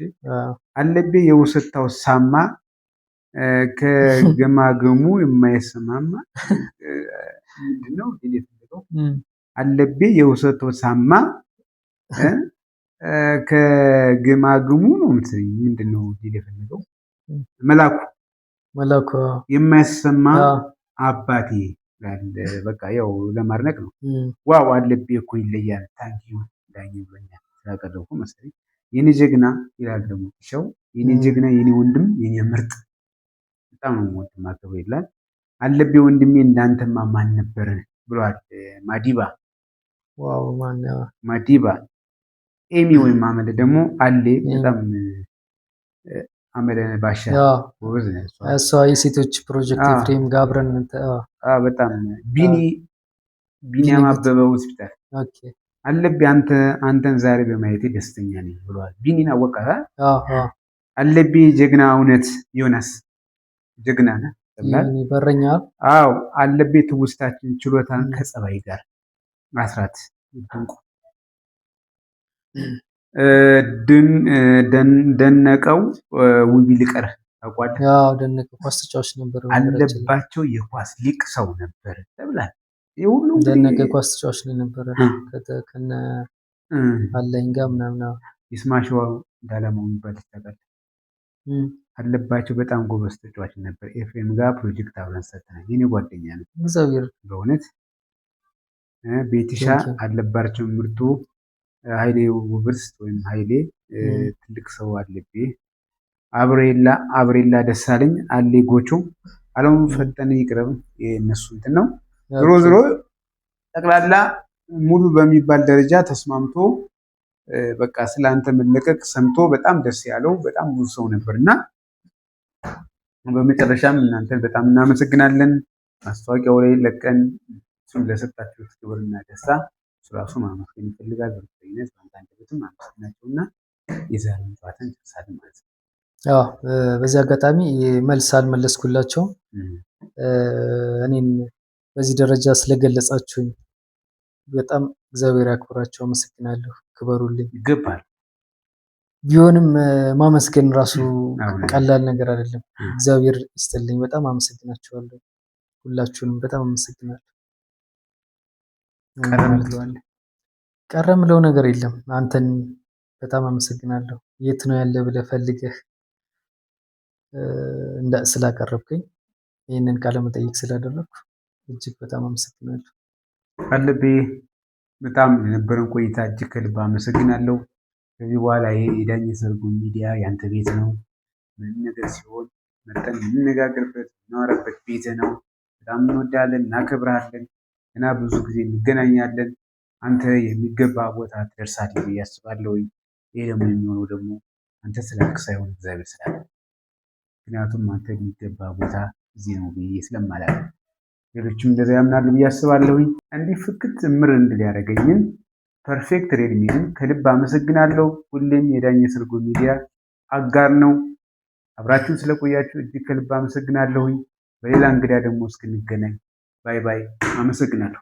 አለቤ የውስታው ሳማ ከገማገሙ የማይሰማማ ምንድነው? አለቤ የውስታው ሳማ ከገማገሙ ነው ምንድነው? የፈለገው መላኩ የማይሰማ አባቴ በቃ ያው ለማድነቅ ነው። ዋው አለቤ እኮ ይለያል። ታንኪዩ ዳኝ ብሎኛል ስላቀረብኩ መሰለኝ። የኔ ጀግና ይላል ደግሞ ሻው የኔ ጀግና የኔ ወንድም የኔ ምርጥ በጣም ነው የምወድ ማከብር ይላል። አለቤ ወንድሜ እንዳንተማ ማን ነበር ብሏል ማዲባ። ዋው ማዲባ ኤሚ ወይም አመለ ደግሞ አሌ በጣም አመለ ባሻ ጎበዝ ነው። እሷ የሴቶች ፕሮጀክት ኤፍሬም ጋር አብረን በጣም ቢኒያም አበበ ሆስፒታል አለቤ አንተን ዛሬ በማየቴ ደስተኛ ነኝ ብሏል። ቢኒን አወቀ አለቤ ጀግና እውነት ዮናስ ጀግና ነህ በረኛ። አዎ አለቤ ትውስታችን ችሎታን ከጸባይ ጋር አስራት ድንቁ ደነቀው ውቢ ልቀር ታቋል። ያው ደነቀው ኳስ ተጫዋች ነበር አለባቸው የኳስ ሊቅ ሰው ነበር ተብሏል። ይሁሉ ደነቀ ኳስ ተጫዋች ነበር ከነ አለኝ ጋር ምናምን ይስማሽዋው እንዳለማው የሚባል ይታወቃል። አለባቸው በጣም ጎበዝ ተጫዋች ነበር። ኤፍኤም ጋር ፕሮጀክት አብረን ሰርተናል። የኔ ጓደኛ ነው እግዚአብሔር በእውነት ቤቲሻ አለባቸው ምርጡ ኃይሌ ውብርስት ወይም ኃይሌ ትልቅ ሰው አለቤ አብሬላ ደሳለኝ አሌ ጎቾ አለሙ ፈጠነ ይቅረብ የነሱ እንትን ነው። ዞሮ ጠቅላላ ሙሉ በሚባል ደረጃ ተስማምቶ በቃ ስለአንተ መለቀቅ ሰምቶ በጣም ደስ ያለው በጣም ብዙ ሰው ነበር እና በመጨረሻም እናንተን በጣም እናመሰግናለን። ማስታወቂያው ላይ ለቀን እሱን ለሰጣችሁት ክብርና ደስታ ራሱ ማመስገን ይፈልጋል። በእርግጠኝነት በአንዳንድበትም አመስግናቸውና የዛሬውን ጨዋታን ጨርሳለን ማለት ነው። በዚህ አጋጣሚ መልስ አልመለስኩላቸው እኔን በዚህ ደረጃ ስለገለጻችሁኝ በጣም እግዚአብሔር ያክብራቸው። አመሰግናለሁ። ክበሩልኝ። ይገባል። ቢሆንም ማመስገን ራሱ ቀላል ነገር አይደለም። እግዚአብሔር ይስጥልኝ። በጣም አመሰግናችኋለሁ። ሁላችሁንም በጣም አመሰግናለሁ። ቀረ ምለው ነገር የለም። አንተን በጣም አመሰግናለሁ። የት ነው ያለ ብለህ ፈልገህ ስላቀረብከኝ ይህንን ቃለ መጠይቅ ስላደረግኩ እጅግ በጣም አመሰግናለሁ። አለቤ በጣም የነበረን ቆይታ እጅግ ከልብ አመሰግናለሁ። ከዚህ በኋላ ይሄ የዳኝ ሰርጉ ሚዲያ ያንተ ቤት ነው። ምንም ነገር ሲሆን መጠን የምንነጋገርበት የምናወራበት ቤት ነው። በጣም እንወዳለን፣ እናከብራለን። ገና ብዙ ጊዜ እንገናኛለን። አንተ የሚገባ ቦታ ትደርሳለህ ብዬ አስባለሁ። ይሄ ደግሞ የሚሆነው ደግሞ አንተ ስላልክ ሳይሆን እግዚአብሔር ስላለ፣ ምክንያቱም አንተ የሚገባ ቦታ እዚህ ነው ብዬ ስለማላለ ሌሎችም እንደዛ ያምናሉ ብዬ አስባለሁኝ። እንዲህ ፍክት ምር እንድል ያደረገኝን ፐርፌክት ሬድሚንን ከልብ አመሰግናለሁ። ሁሌም የዳኝ ሰርጉ ሚዲያ አጋር ነው። አብራችሁን ስለቆያችሁ እጅግ ከልብ አመሰግናለሁኝ። በሌላ እንግዳ ደግሞ እስክንገናኝ ባይ ባይ። አመሰግናለሁ።